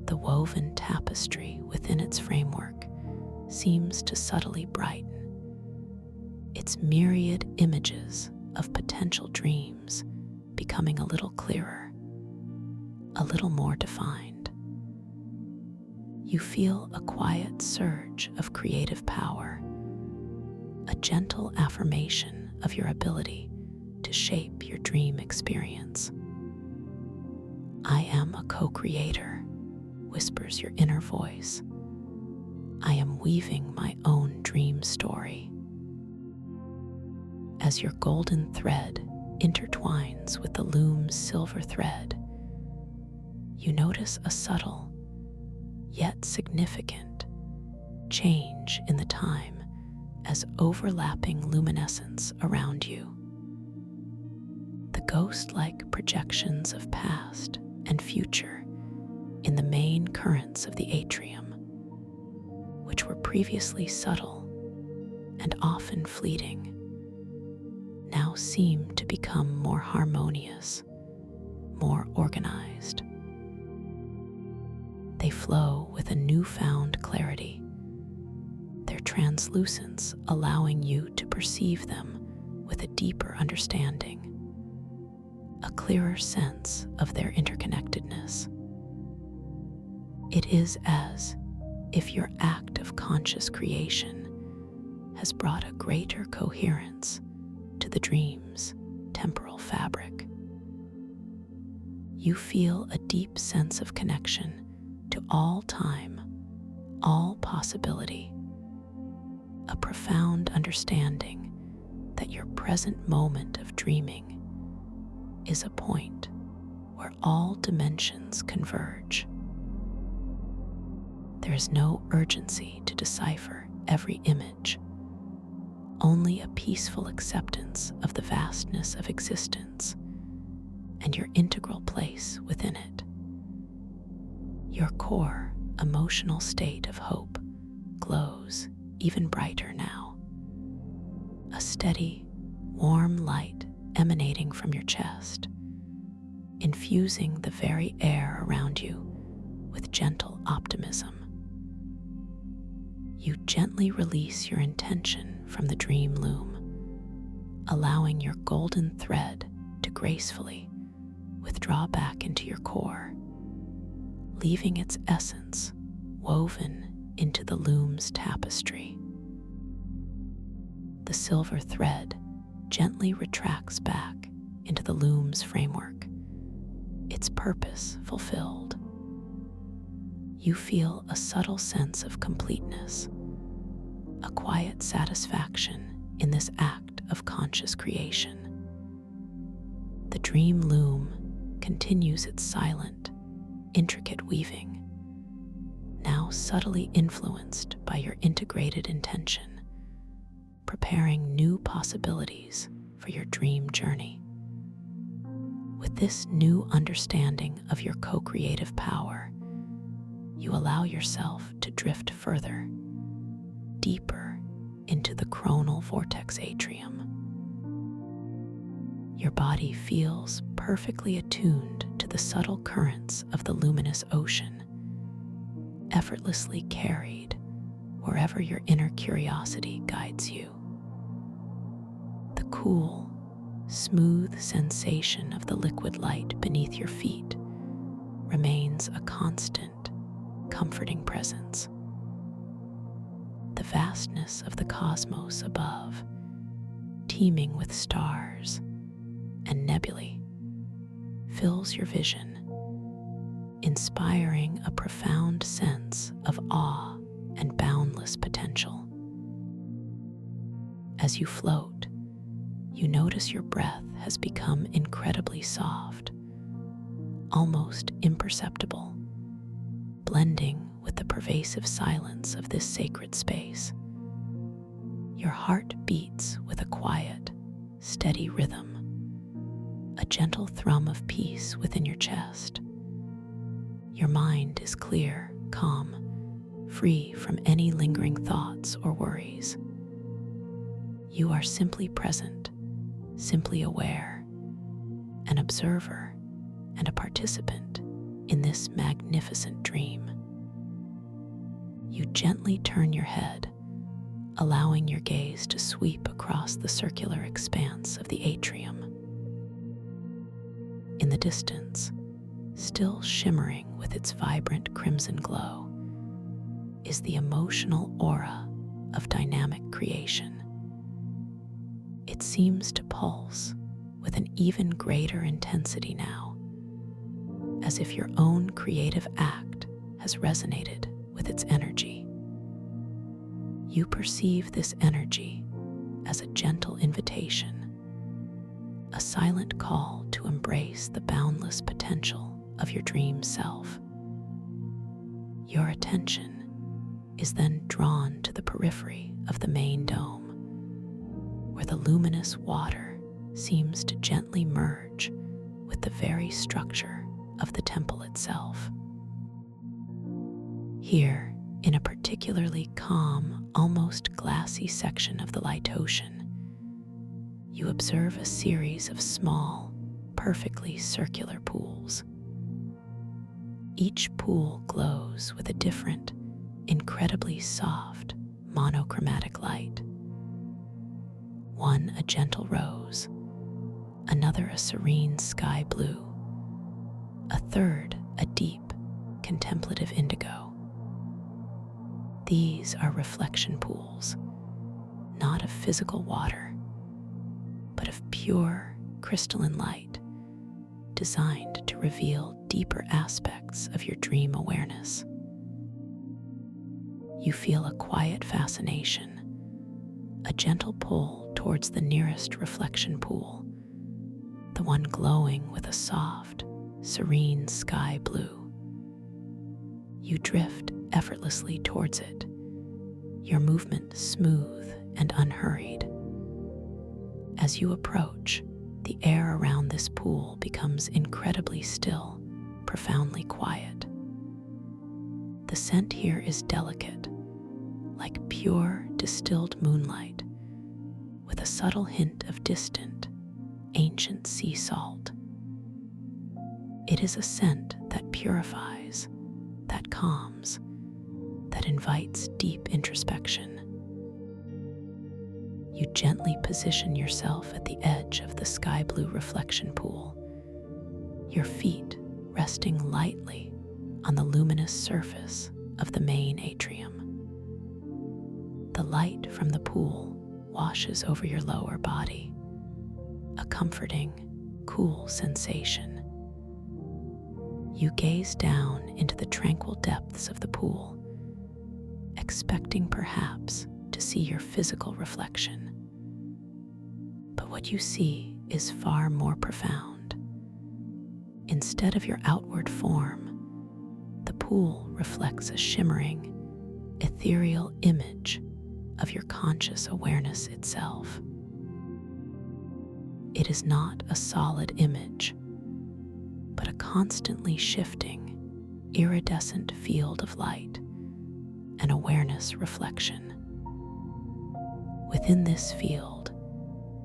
The woven tapestry within its framework seems to subtly brighten, its myriad images of potential dreams becoming a little clearer, a little more defined. You feel a quiet surge of creative power, a gentle affirmation of your ability to shape your dream experience. I am a co-creator, whispers your inner voice. I am weaving my own dream story. As your golden thread intertwines with the loom's silver thread, you notice a subtle, yet significant, change in the time as overlapping luminescence around you. The ghost-like projections of past and future in the main currents of the atrium, which were previously subtle and often fleeting, now seem to become more harmonious, more organized. They flow with a newfound clarity, their translucence allowing you to perceive them with a deeper understanding, a clearer sense of their interconnectedness. It is as if your act of conscious creation has brought a greater coherence to the dream's temporal fabric. You feel a deep sense of connection to all time, all possibility, a profound understanding that your present moment of dreaming is a point where all dimensions converge. There is no urgency to decipher every image, only a peaceful acceptance of the vastness of existence and your integral place within it. Your core emotional state of hope glows even brighter now, a steady, warm light emanating from your chest, infusing the very air around you with gentle optimism. You gently release your intention from the dream loom, allowing your golden thread to gracefully withdraw back into your core, leaving its essence woven into the loom's tapestry. The silver thread gently retracts back into the loom's framework, its purpose fulfilled. You feel a subtle sense of completeness, a quiet satisfaction in this act of conscious creation. The dream loom continues its silent, intricate weaving, now subtly influenced by your integrated intention, preparing new possibilities for your dream journey. With this new understanding of your co-creative power, you allow yourself to drift further, deeper into the chronal vortex atrium. Your body feels perfectly attuned to the subtle currents of the luminous ocean, effortlessly carried wherever your inner curiosity guides you. The cool, smooth sensation of the liquid light beneath your feet remains a constant, comforting presence. The vastness of the cosmos above, teeming with stars and nebulae, fills your vision, inspiring a profound sense of awe and boundless potential. As you float, you notice your breath has become incredibly soft, almost imperceptible, blending with the pervasive silence of this sacred space. Your heart beats with a quiet, steady rhythm, a gentle thrum of peace within your chest. Your mind is clear, calm, free from any lingering thoughts or worries. You are simply present, simply aware, an observer and a participant in this magnificent dream. You gently turn your head, allowing your gaze to sweep across the circular expanse of the atrium. In the distance, still shimmering with its vibrant crimson glow, is the emotional aura of dynamic creation. It seems to pulse with an even greater intensity now, as if your own creative act has resonated with its energy. You perceive this energy as a gentle invitation, a silent call to embrace the boundless potential of your dream self. Your attention is then drawn to the periphery of the main dome, where the luminous water seems to gently merge with the very structure of the temple itself. Here, in a particularly calm, almost glassy section of the light ocean, you observe a series of small, perfectly circular pools. Each pool glows with a different, incredibly soft, monochromatic light. One a gentle rose, another a serene sky blue, a third a deep, contemplative indigo. These are reflection pools, not of physical water, but of pure, crystalline light, designed to reveal deeper aspects of your dream awareness. You feel a quiet fascination, a gentle pull towards the nearest reflection pool, the one glowing with a soft, serene sky blue. You drift effortlessly towards it, your movement smooth and unhurried. As you approach, the air around this pool becomes incredibly still, profoundly quiet. The scent here is delicate, like pure distilled moonlight, with a subtle hint of distant, ancient sea salt. It is a scent that purifies, that calms, that invites deep introspection. You gently position yourself at the edge of the sky blue reflection pool, your feet resting lightly on the luminous surface of the main atrium. The light from the pool washes over your lower body, a comforting, cool sensation. You gaze down into the tranquil depths of the pool, expecting perhaps to see your physical reflection. But what you see is far more profound. Instead of your outward form, the pool reflects a shimmering, ethereal image of your conscious awareness itself. It is not a solid image, but a constantly shifting, iridescent field of light, an awareness reflection. Within this field,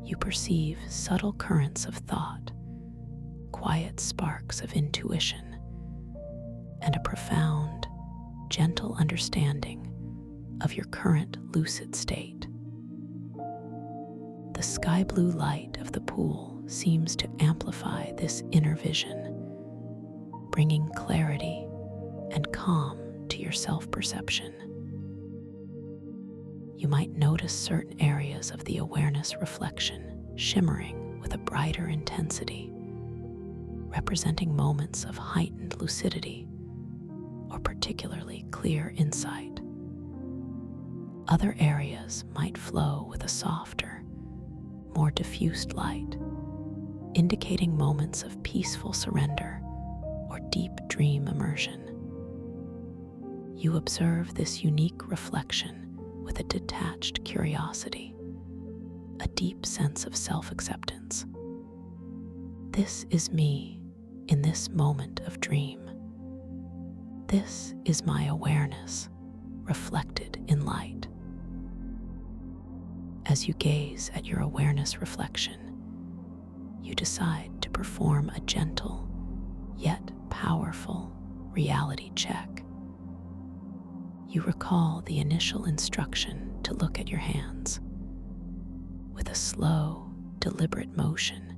you perceive subtle currents of thought, quiet sparks of intuition, and a profound, gentle understanding of your current lucid state. The sky blue light of the pool seems to amplify this inner vision, bringing clarity and calm to your self-perception. You might notice certain areas of the awareness reflection shimmering with a brighter intensity, representing moments of heightened lucidity or particularly clear insight. Other areas might flow with a softer, more diffused light, indicating moments of peaceful surrender or deep dream immersion. You observe this unique reflection with a detached curiosity, a deep sense of self-acceptance. This is me in this moment of dream. This is my awareness reflected in light. As you gaze at your awareness reflection, you decide to perform a gentle yet powerful reality check. You recall the initial instruction to look at your hands. With a slow, deliberate motion,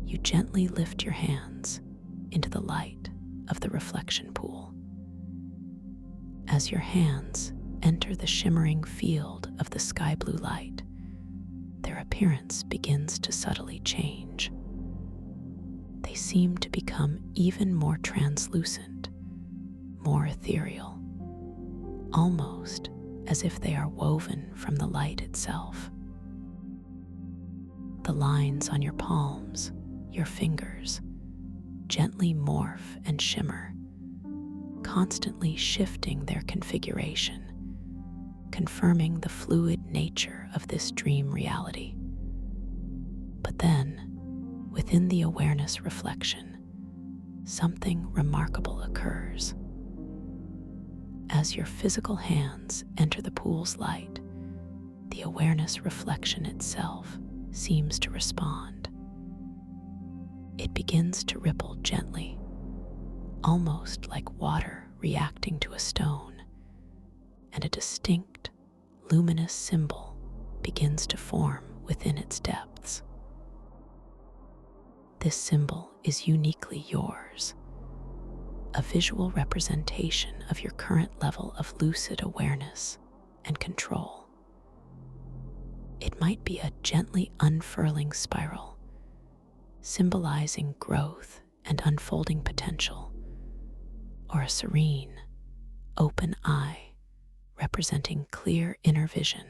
you gently lift your hands into the light of the reflection pool. As your hands enter the shimmering field of the sky blue light, their appearance begins to subtly change. They seem to become even more translucent, more ethereal, almost as if they are woven from the light itself. The lines on your palms, your fingers, gently morph and shimmer, constantly shifting their configuration, confirming the fluid nature of this dream reality. But then, within the awareness reflection, something remarkable occurs. As your physical hands enter the pool's light, the awareness reflection itself seems to respond. It begins to ripple gently, almost like water reacting to a stone, and a distinct, luminous symbol begins to form within its depths. This symbol is uniquely yours, a visual representation of your current level of lucid awareness and control. It might be a gently unfurling spiral, symbolizing growth and unfolding potential, or a serene, open eye representing clear inner vision.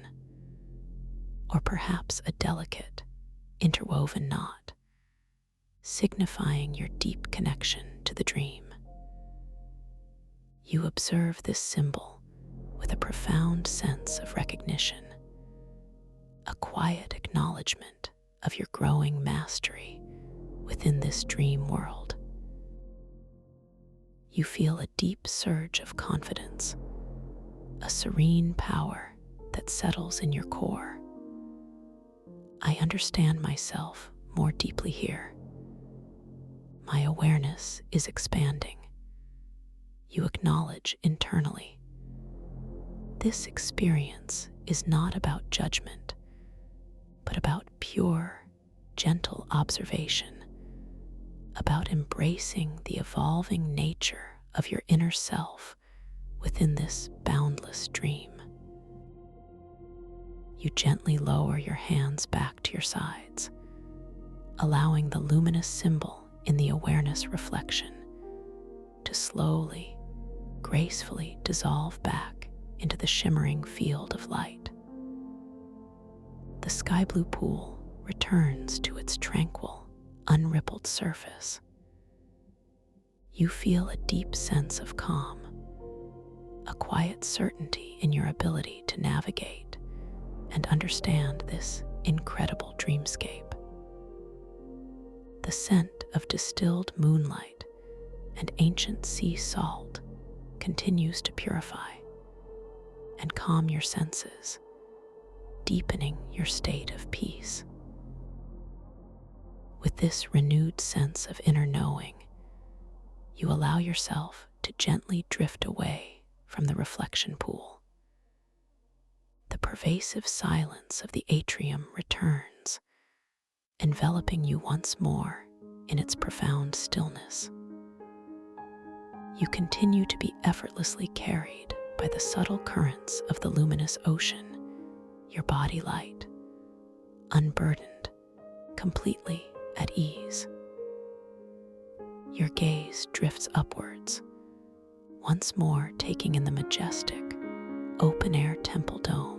or perhaps a delicate, interwoven knot, signifying your deep connection to the dream. You observe this symbol with a profound sense of recognition, a quiet acknowledgement of your growing mastery within this dream world. You feel a deep surge of confidence, a serene power that settles in your core. I understand myself more deeply here. My awareness is expanding. You acknowledge internally. This experience is not about judgment, but about pure, gentle observation, about embracing the evolving nature of your inner self within this boundless dream. You gently lower your hands back to your sides, allowing the luminous symbol in the awareness reflection to slowly, gracefully dissolve back into the shimmering field of light. The sky blue pool returns to its tranquil, unrippled surface. You feel a deep sense of calm, a quiet certainty in your ability to navigate and understand this incredible dreamscape. The scent of distilled moonlight and ancient sea salt continues to purify and calm your senses, deepening your state of peace. With this renewed sense of inner knowing, you allow yourself to gently drift away from the reflection pool. The pervasive silence of the atrium returns, enveloping you once more in its profound stillness. You continue to be effortlessly carried by the subtle currents of the luminous ocean, your body light, unburdened, completely at ease. Your gaze drifts upwards, once more taking in the majestic, open-air temple dome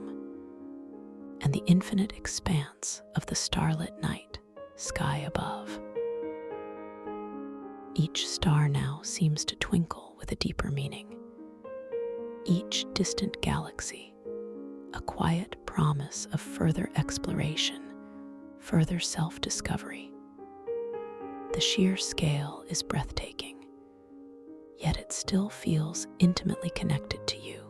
and the infinite expanse of the starlit night sky above. Each star now seems to twinkle with a deeper meaning. Each distant galaxy, a quiet promise of further exploration, further self-discovery. The sheer scale is breathtaking, yet it still feels intimately connected to you,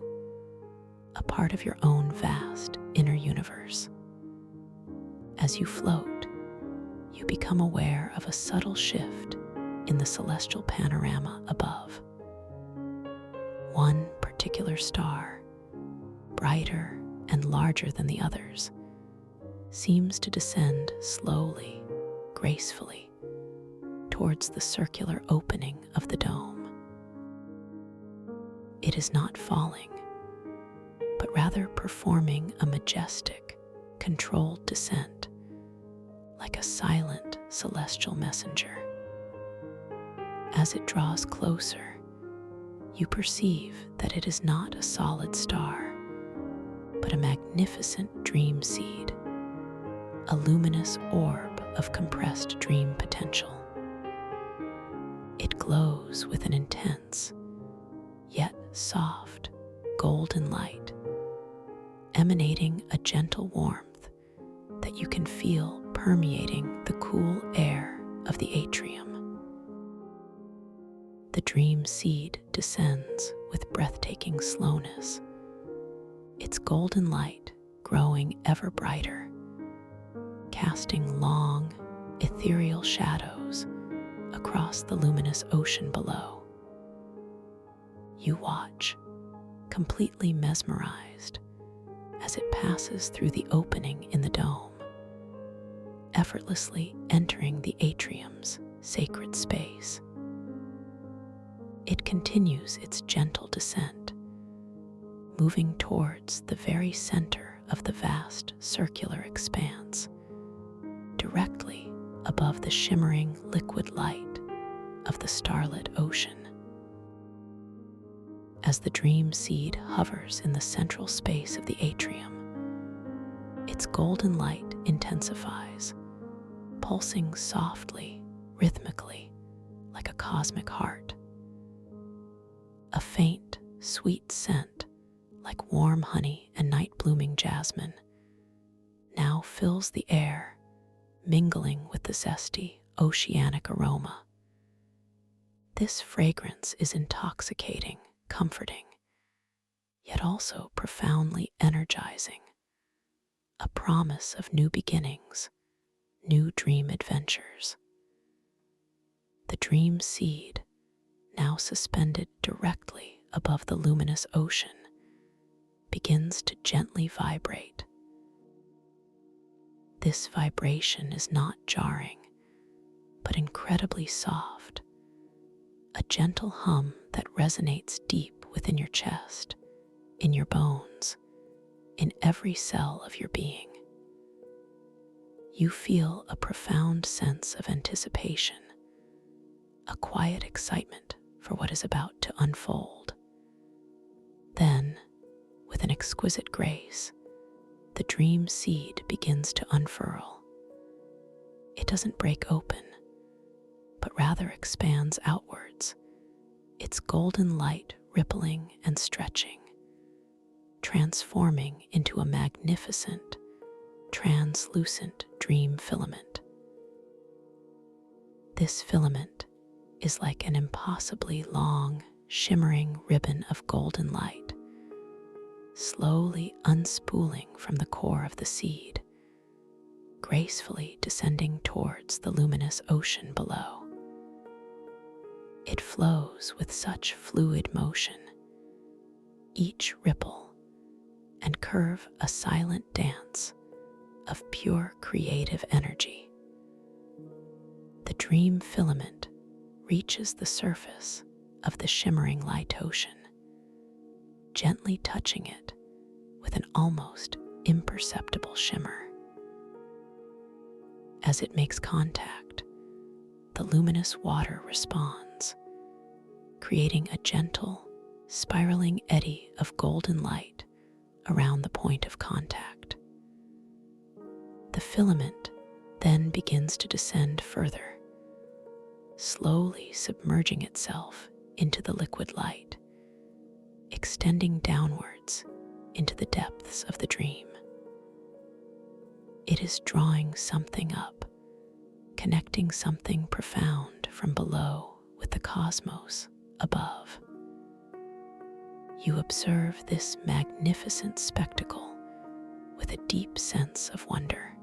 a part of your own vast inner universe. As you float, you become aware of a subtle shift in the celestial panorama above. One particular star, brighter and larger than the others, seems to descend slowly, gracefully, towards the circular opening of the dome. It is not falling, but rather performing a majestic, controlled descent, like a silent celestial messenger. As it draws closer, you perceive that it is not a solid star, but a magnificent dream seed, a luminous orb of compressed dream potential. It glows with an intense, yet soft, golden light, emanating a gentle warmth that you can feel permeating the cool air of the atrium. The dream seed descends with breathtaking slowness, its golden light growing ever brighter, casting long, ethereal shadows across the luminous ocean below. You watch, completely mesmerized, as it passes through the opening in the dome, effortlessly entering the atrium's sacred space. It continues its gentle descent, moving towards the very center of the vast circular expanse, directly above the shimmering liquid light of the starlit ocean. As the dream seed hovers in the central space of the atrium, its golden light intensifies, pulsing softly, rhythmically, like a cosmic heart. A faint, sweet scent, like warm honey and night-blooming jasmine, now fills the air, mingling with the zesty, oceanic aroma. This fragrance is intoxicating, comforting, yet also profoundly energizing, a promise of new beginnings, new dream adventures. The dream seed, now suspended directly above the luminous ocean, begins to gently vibrate. This vibration is not jarring, but incredibly soft, a gentle hum that resonates deep within your chest, in your bones, in every cell of your being. You feel a profound sense of anticipation, a quiet excitement for what is about to unfold. Then, with an exquisite grace, the dream seed begins to unfurl. It doesn't break open, but rather expands outwards, its golden light rippling and stretching, transforming into a magnificent, translucent dream filament. This filament is like an impossibly long, shimmering ribbon of golden light, slowly unspooling from the core of the seed, gracefully descending towards the luminous ocean below. It flows with such fluid motion, each ripple and curve a silent dance of pure creative energy. The dream filament reaches the surface of the shimmering light ocean, gently touching it with an almost imperceptible shimmer. As it makes contact, the luminous water responds, creating a gentle, spiraling eddy of golden light around the point of contact. The filament then begins to descend further, slowly submerging itself into the liquid light, extending downwards into the depths of the dream. It is drawing something up, connecting something profound from below with the cosmos above. You observe this magnificent spectacle with a deep sense of wonder.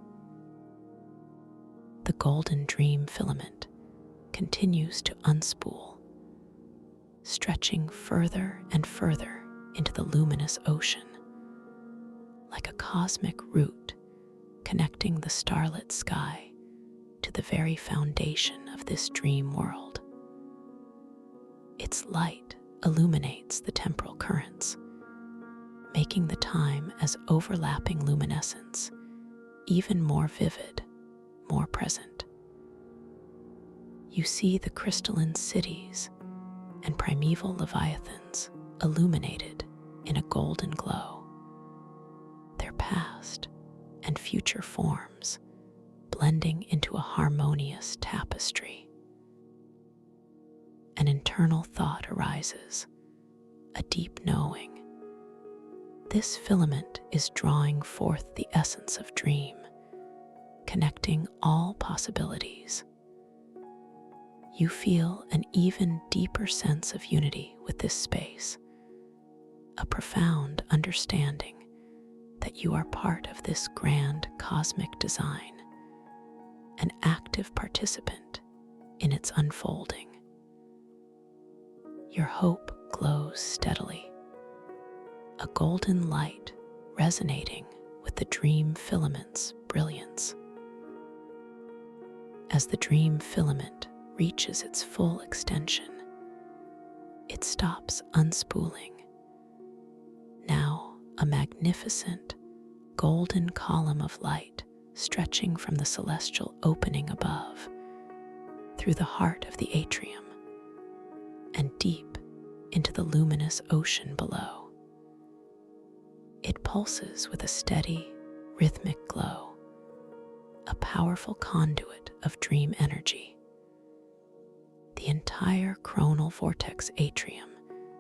The golden dream filament continues to unspool, stretching further and further into the luminous ocean, like a cosmic root connecting the starlit sky to the very foundation of this dream world. Its light illuminates the temporal currents, making the time as overlapping luminescence even more vivid, more present. You see the crystalline cities and primeval leviathans illuminated in a golden glow, their past and future forms blending into a harmonious tapestry. An internal thought arises, a deep knowing. This filament is drawing forth the essence of dream, connecting all possibilities. You feel an even deeper sense of unity with this space, a profound understanding that you are part of this grand cosmic design, an active participant in its unfolding. Your hope glows steadily, a golden light resonating with the dream filament's brilliance. As the dream filament reaches its full extension, it stops unspooling. Now, a magnificent golden column of light stretching from the celestial opening above, through the heart of the atrium, and deep into the luminous ocean below. It pulses with a steady, rhythmic glow, a powerful conduit of dream energy. The entire coronal vortex atrium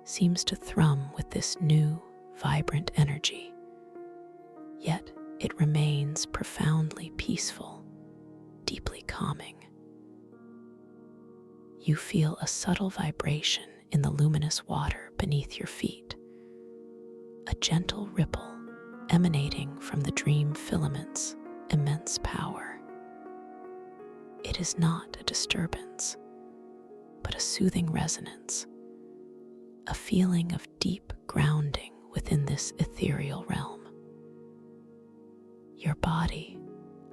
seems to thrum with this new, vibrant energy, yet it remains profoundly peaceful, deeply calming. You feel a subtle vibration in the luminous water beneath your feet, a gentle ripple emanating from the dream filament's immense power. It is not a disturbance, but a soothing resonance, a feeling of deep grounding within this ethereal realm. Your body,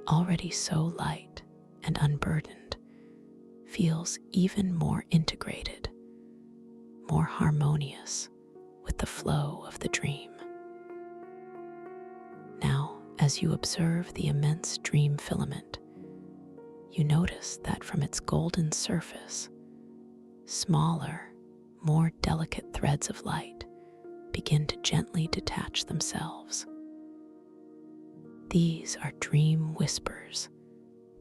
already so light and unburdened, feels even more integrated, more harmonious with the flow of the dream. Now, as you observe the immense dream filament, you notice that from its golden surface, smaller, more delicate threads of light begin to gently detach themselves. These are dream whispers,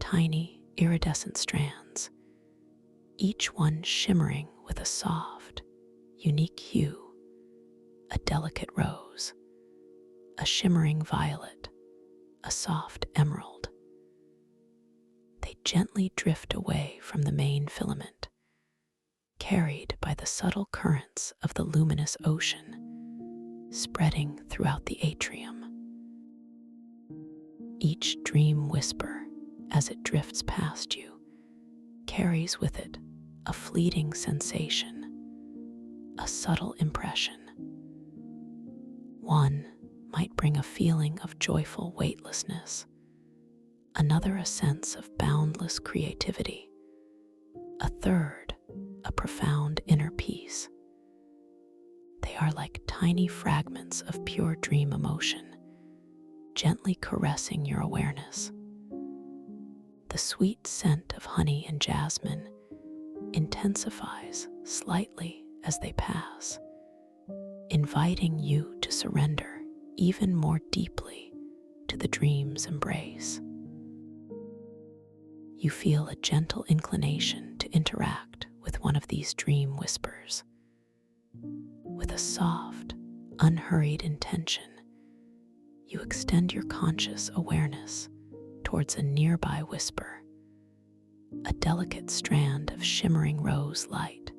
tiny iridescent strands, each one shimmering with a soft, unique hue, a delicate rose, a shimmering violet, a soft emerald. They gently drift away from the main filament, carried by the subtle currents of the luminous ocean, spreading throughout the atrium. Each dream whisper, as it drifts past you, carries with it a fleeting sensation, a subtle impression. One might bring a feeling of joyful weightlessness, another a sense of boundless creativity, a third a profound inner peace. They are like tiny fragments of pure dream emotion, gently caressing your awareness. The sweet scent of honey and jasmine intensifies slightly as they pass, inviting you to surrender even more deeply to the dream's embrace. You feel a gentle inclination to interact with one of these dream whispers. With a soft, unhurried intention, you extend your conscious awareness towards a nearby whisper, a delicate strand of shimmering rose light,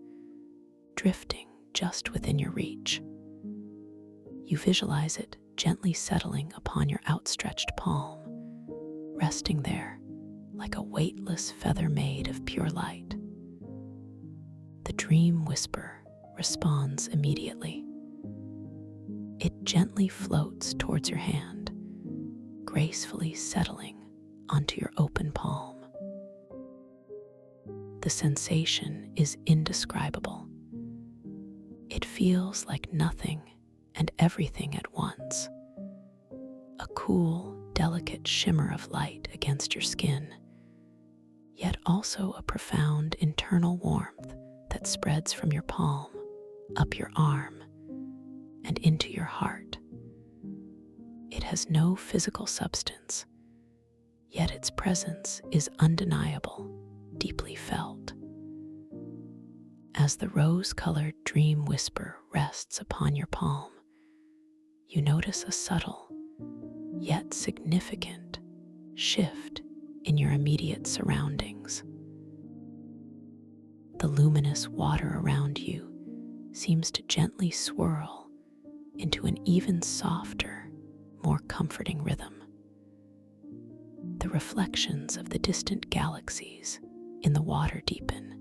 drifting just within your reach. You visualize it gently settling upon your outstretched palm, resting there like a weightless feather made of pure light. The dream whisper responds immediately. It gently floats towards your hand, gracefully settling onto your open palm. The sensation is indescribable. It feels like nothing and everything at once. A cool, delicate shimmer of light against your skin, yet also a profound internal warmth that spreads from your palm, up your arm, and into your heart. It has no physical substance, yet its presence is undeniable, deeply felt. As the rose-colored dream whisper rests upon your palm, you notice a subtle, yet significant, shift in your immediate surroundings. The luminous water around you seems to gently swirl into an even softer, more comforting rhythm. The reflections of the distant galaxies in the water deepen,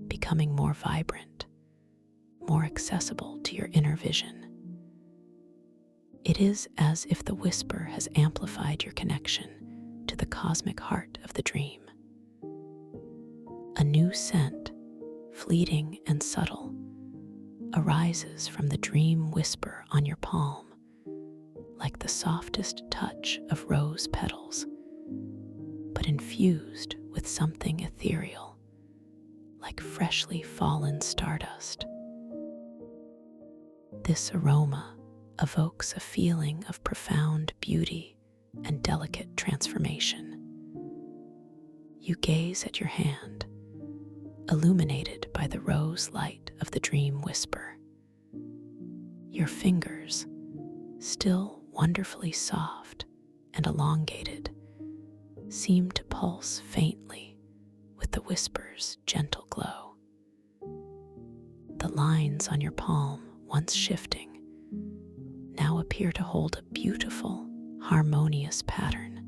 becoming more vibrant, more accessible to your inner vision. It is as if the whisper has amplified your connection to the cosmic heart of the dream. A new scent, fleeting and subtle, arises from the dream whisper on your palm, like the softest touch of rose petals, but infused with something ethereal, like freshly fallen stardust. This aroma evokes a feeling of profound beauty and delicate transformation. You gaze at your hand, illuminated by the rose light of the dream whisper. Your fingers, still wonderfully soft and elongated, seem to pulse faintly with the whisper's gentle glow. The lines on your palm, once shifting, now appear to hold a beautiful, harmonious pattern,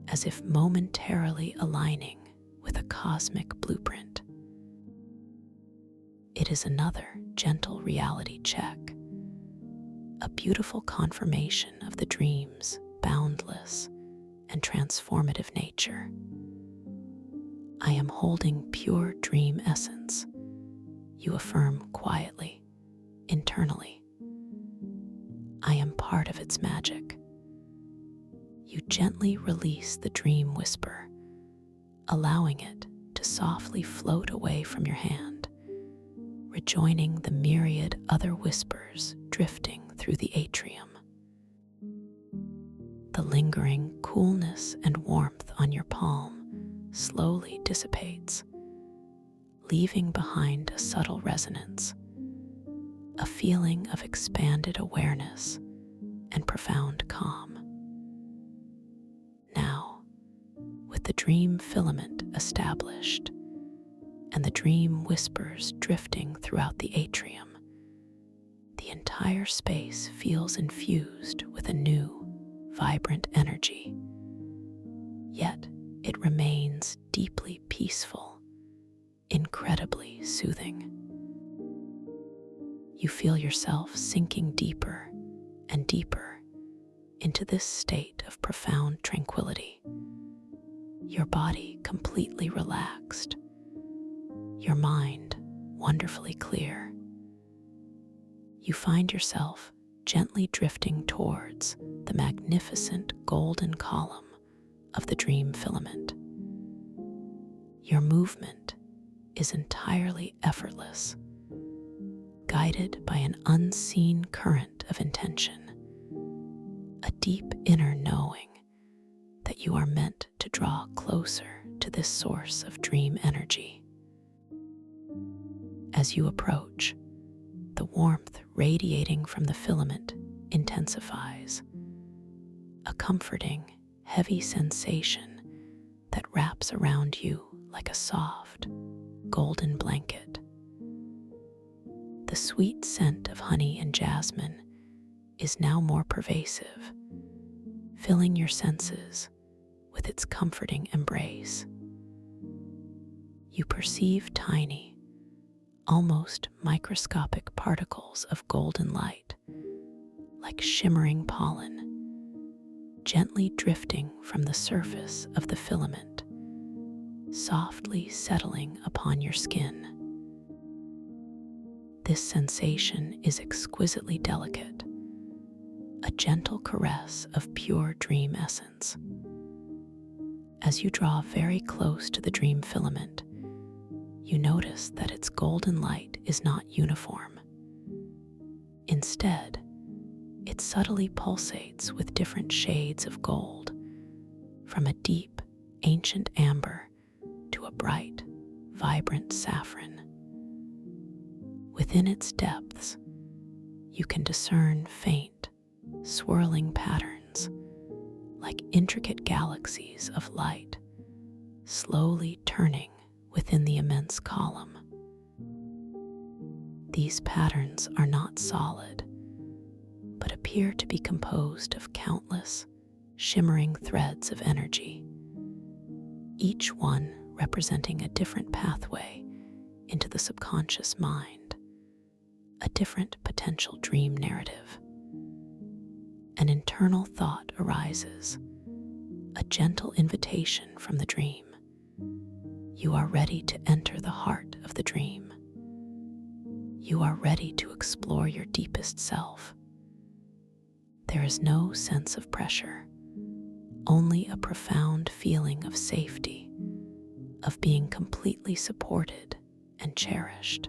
as if momentarily aligning with a cosmic blueprint. It is another gentle reality check, a beautiful confirmation of the dream's boundless and transformative nature. I am holding pure dream essence, you affirm quietly, internally. I am part of its magic. You gently release the dream whisper, allowing it to softly float away from your hand, rejoining the myriad other whispers drifting through the atrium. The lingering coolness and warmth on your palm slowly dissipates, leaving behind a subtle resonance, a feeling of expanded awareness and profound calm. Now, with the dream filament established and the dream whispers drifting throughout the atrium, the entire space feels infused with a new, vibrant energy. Yet it remains deeply peaceful, incredibly soothing. You feel yourself sinking deeper and deeper into this state of profound tranquility, your body completely relaxed, your mind wonderfully clear. You find yourself gently drifting towards the magnificent golden column of the dream filament. Your movement is entirely effortless, guided by an unseen current of intention, a deep inner knowing that you are meant to draw closer to this source of dream energy. As you approach, the warmth radiating from the filament intensifies, a comforting, heavy sensation that wraps around you like a soft, golden blanket. The sweet scent of honey and jasmine is now more pervasive, filling your senses with its comforting embrace. You perceive tiny, almost microscopic particles of golden light, like shimmering pollen, gently drifting from the surface of the filament, softly settling upon your skin. This sensation is exquisitely delicate, a gentle caress of pure dream essence. As you draw very close to the dream filament, you notice that its golden light is not uniform. Instead, it subtly pulsates with different shades of gold, from a deep, ancient amber to a bright, vibrant saffron. Within its depths, you can discern faint, swirling patterns, like intricate galaxies of light, slowly turning within the immense column. These patterns are not solid, but appear to be composed of countless, shimmering threads of energy, each one representing a different pathway into the subconscious mind, a different potential dream narrative. An internal thought arises, a gentle invitation from the dream. You are ready to enter the heart of the dream. You are ready to explore your deepest self. There is no sense of pressure, only a profound feeling of safety, of being completely supported and cherished.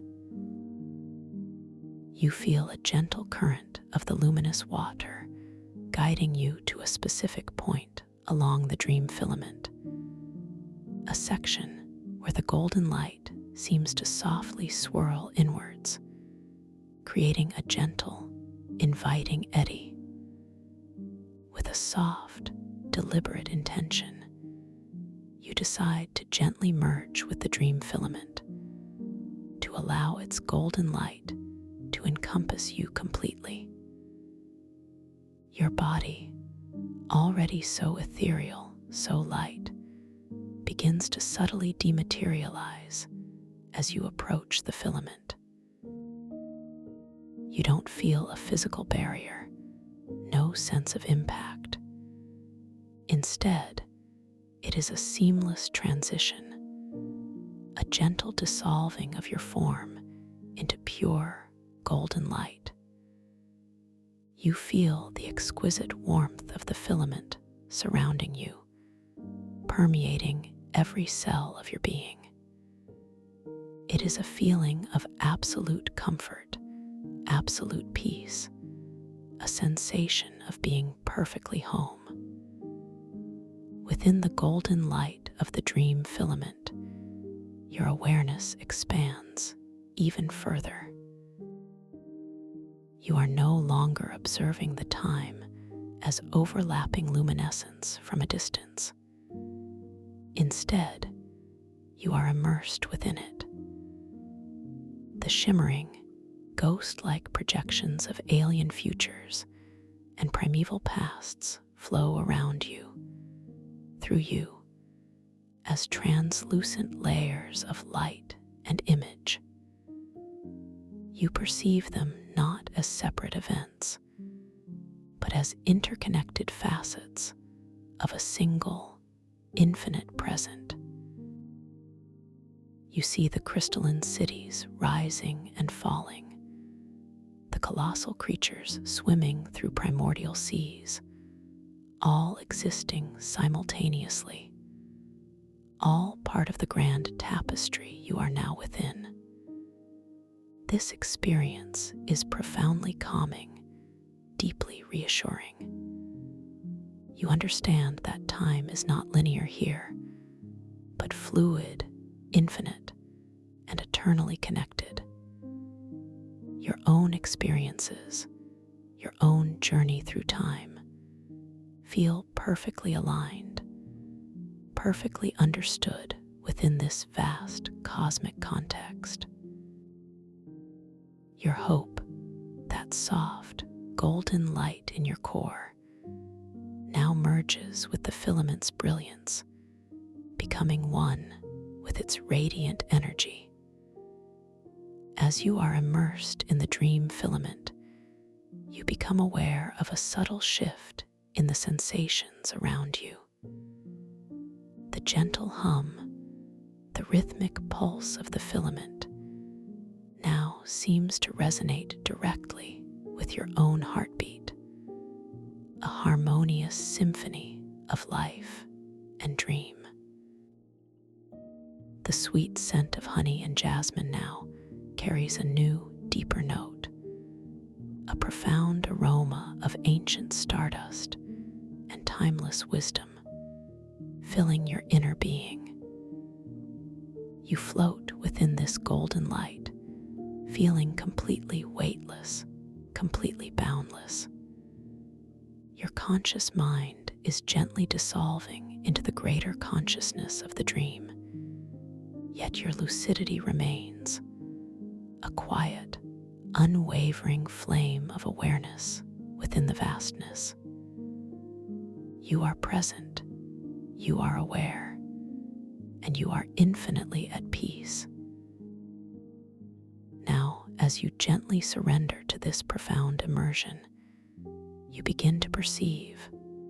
You feel a gentle current of the luminous water guiding you to a specific point along the dream filament, a section where the golden light seems to softly swirl inwards, creating a gentle, inviting eddy. With a soft, deliberate intention, you decide to gently merge with the dream filament, to allow its golden light to encompass you completely. Your body, already so ethereal, so light, begins to subtly dematerialize as you approach the filament. You don't feel a physical barrier, no sense of impact. Instead, it is a seamless transition, a gentle dissolving of your form into pure golden light. You feel the exquisite warmth of the filament surrounding you, permeating every cell of your being. It is a feeling of absolute comfort, absolute peace, a sensation of being perfectly home. Within the golden light of the dream filament, your awareness expands even further. You are no longer observing the time as overlapping luminescence from a distance. Instead, you are immersed within it. The shimmering, ghost-like projections of alien futures and primeval pasts flow around you, through you, as translucent layers of light and image. You perceive them not as separate events, but as interconnected facets of a single, infinite present. You see the crystalline cities rising and falling, the colossal creatures swimming through primordial seas, all existing simultaneously, all part of the grand tapestry you are now within. This experience is profoundly calming, deeply reassuring. You understand that time is not linear here, but fluid, infinite, and eternally connected. Your own experiences, your own journey through time, feel perfectly aligned, perfectly understood within this vast cosmic context. Your hope, that soft, golden light in your core, now merges with the filament's brilliance, becoming one with its radiant energy. As you are immersed in the dream filament, you become aware of a subtle shift in the sensations around you. The gentle hum, the rhythmic pulse of the filament now seems to resonate directly with your own heartbeat, a harmonious symphony of life and dream. The sweet scent of honey and jasmine now carries a new, deeper note, a profound aroma of ancient stardust and timeless wisdom, filling your inner being. You float within this golden light, feeling completely weightless, completely boundless. Your conscious mind is gently dissolving into the greater consciousness of the dream, yet your lucidity remains, a quiet, unwavering flame of awareness within the vastness. You are present, you are aware, and you are infinitely at peace. Now, as you gently surrender to this profound immersion, you begin to perceive,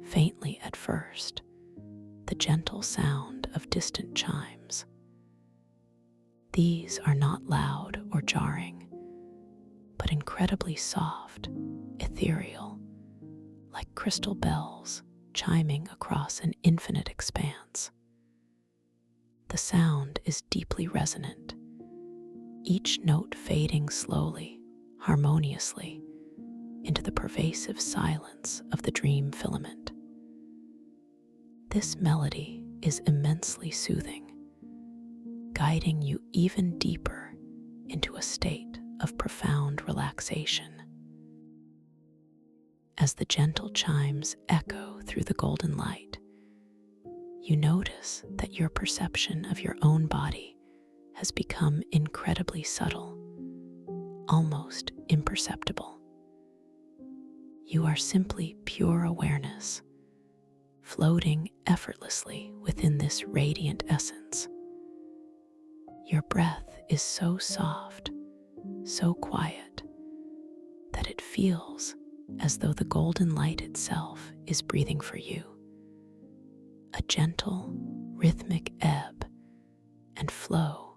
faintly at first, the gentle sound of distant chimes. These are not loud or jarring, but incredibly soft, ethereal, like crystal bells chiming across an infinite expanse. The sound is deeply resonant, each note fading slowly, harmoniously, into the pervasive silence of the dream filament. This melody is immensely soothing, guiding you even deeper into a state of profound relaxation. As the gentle chimes echo through the golden light, you notice that your perception of your own body has become incredibly subtle, almost imperceptible. You are simply pure awareness, floating effortlessly within this radiant essence. Your breath is so soft, so quiet, that it feels as though the golden light itself is breathing for you. A gentle, rhythmic ebb and flow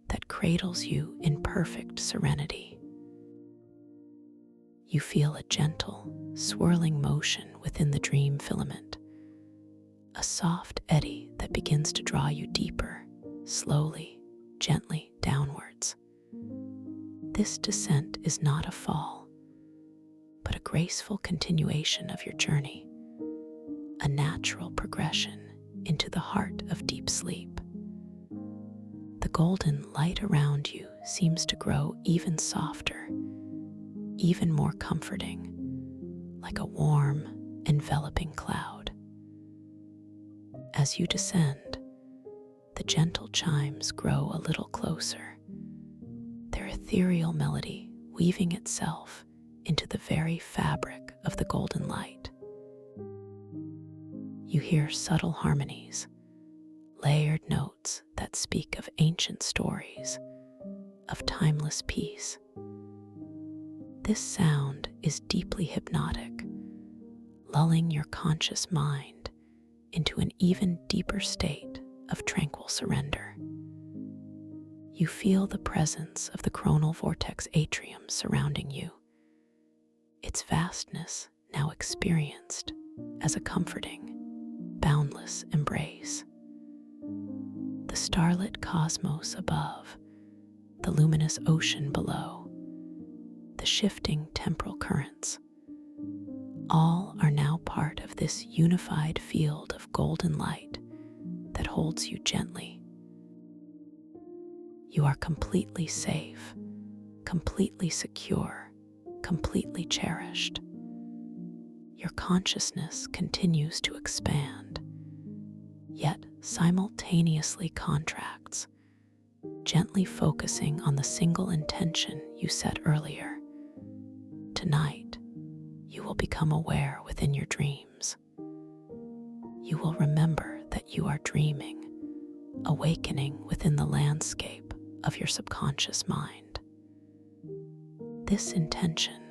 that cradles you in perfect serenity. You feel a gentle, swirling motion within the dream filament, a soft eddy that begins to draw you deeper, slowly, gently downwards. This descent is not a fall, but a graceful continuation of your journey, a natural progression into the heart of deep sleep. The golden light around you seems to grow even softer, even more comforting, like a warm, enveloping cloud. As you descend, the gentle chimes grow a little closer, their ethereal melody weaving itself into the very fabric of the golden light. You hear subtle harmonies, layered notes that speak of ancient stories, of timeless peace. This sound is deeply hypnotic, lulling your conscious mind into an even deeper state of tranquil surrender. You feel the presence of the coronal vortex atrium surrounding you, its vastness now experienced as a comforting, boundless embrace. The starlit cosmos above, the luminous ocean below, the shifting temporal currents, all are now part of this unified field of golden light that holds you gently. You are completely safe, completely secure, completely cherished. Your consciousness continues to expand, yet simultaneously contracts, gently focusing on the single intention you set earlier. Tonight, you will become aware within your dreams. You will remember that you are dreaming, awakening within the landscape of your subconscious mind. This intention,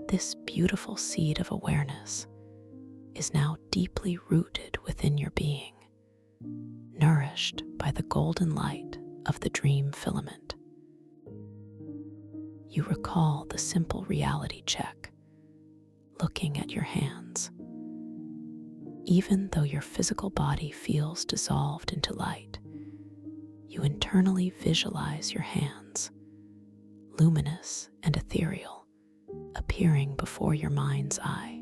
this beautiful seed of awareness, is now deeply rooted within your being, nourished by the golden light of the dream filament. You recall the simple reality check, looking at your hands. Even though your physical body feels dissolved into light, you internally visualize your hands, luminous and ethereal, appearing before your mind's eye.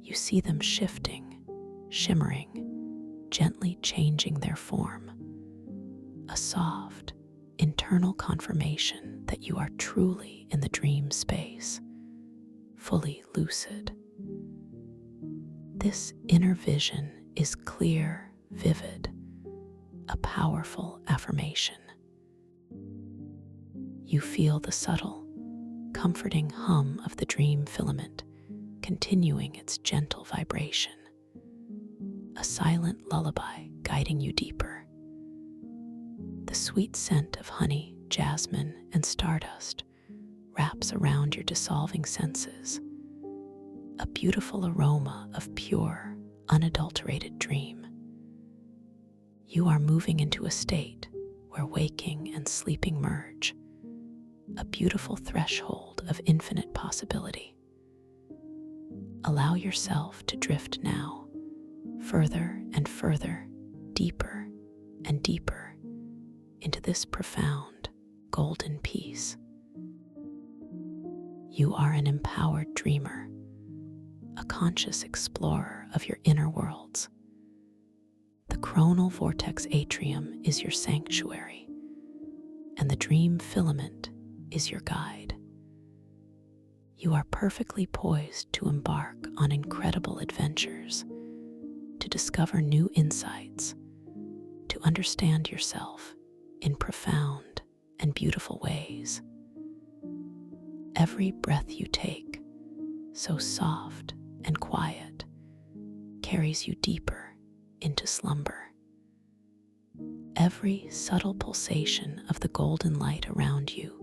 You see them shifting, shimmering, gently changing their form, a soft, internal confirmation that you are truly in the dream space, fully lucid. This inner vision is clear, vivid, a powerful affirmation. You feel the subtle, comforting hum of the dream filament continuing its gentle vibration, a silent lullaby guiding you deeper. The sweet scent of honey, jasmine, and stardust wraps around your dissolving senses, a beautiful aroma of pure, unadulterated dream. You are moving into a state where waking and sleeping merge, a beautiful threshold of infinite possibility. Allow yourself to drift now, further and further, deeper and deeper, into this profound, golden peace. You are an empowered dreamer, a conscious explorer of your inner worlds. The coronal vortex atrium is your sanctuary, and the dream filament is your guide. You are perfectly poised to embark on incredible adventures, to discover new insights, to understand yourself in profound and beautiful ways. Every breath you take, so soft and quiet, carries you deeper into slumber. Every subtle pulsation of the golden light around you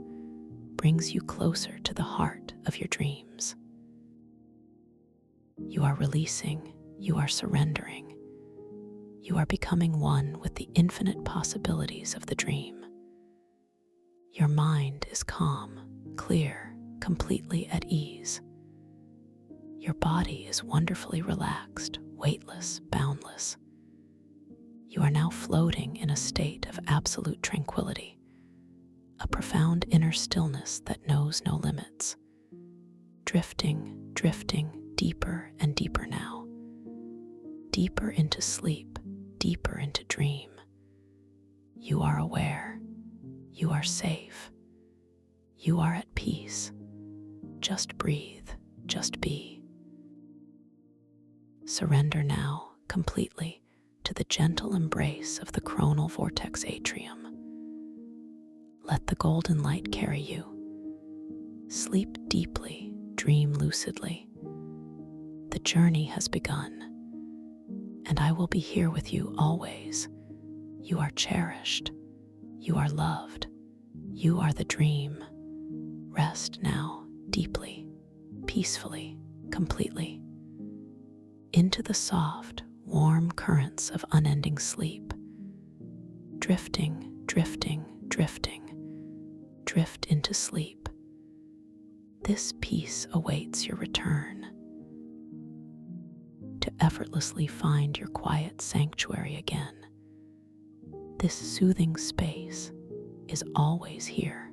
brings you closer to the heart of your dreams. You are releasing, you are surrendering, you are becoming one with the infinite possibilities of the dream. Your mind is calm, clear, completely at ease. Your body is wonderfully relaxed, weightless, boundless. You are now floating in a state of absolute tranquility, a profound inner stillness that knows no limits. Drifting deeper and deeper now. Deeper into sleep, deeper into dream. You are aware. You are safe. You are at peace. Just breathe, just be. Surrender now completely to the gentle embrace of the coronal vortex atrium. Let the golden light carry you. Sleep deeply, dream lucidly. The journey has begun, and I will be here with you always. You are cherished. You are loved. You are the dream. Rest now, deeply, peacefully, completely, into the soft, warm currents of unending sleep. Drifting, drift into sleep. This peace awaits your return, to effortlessly find your quiet sanctuary again. This soothing space is always here,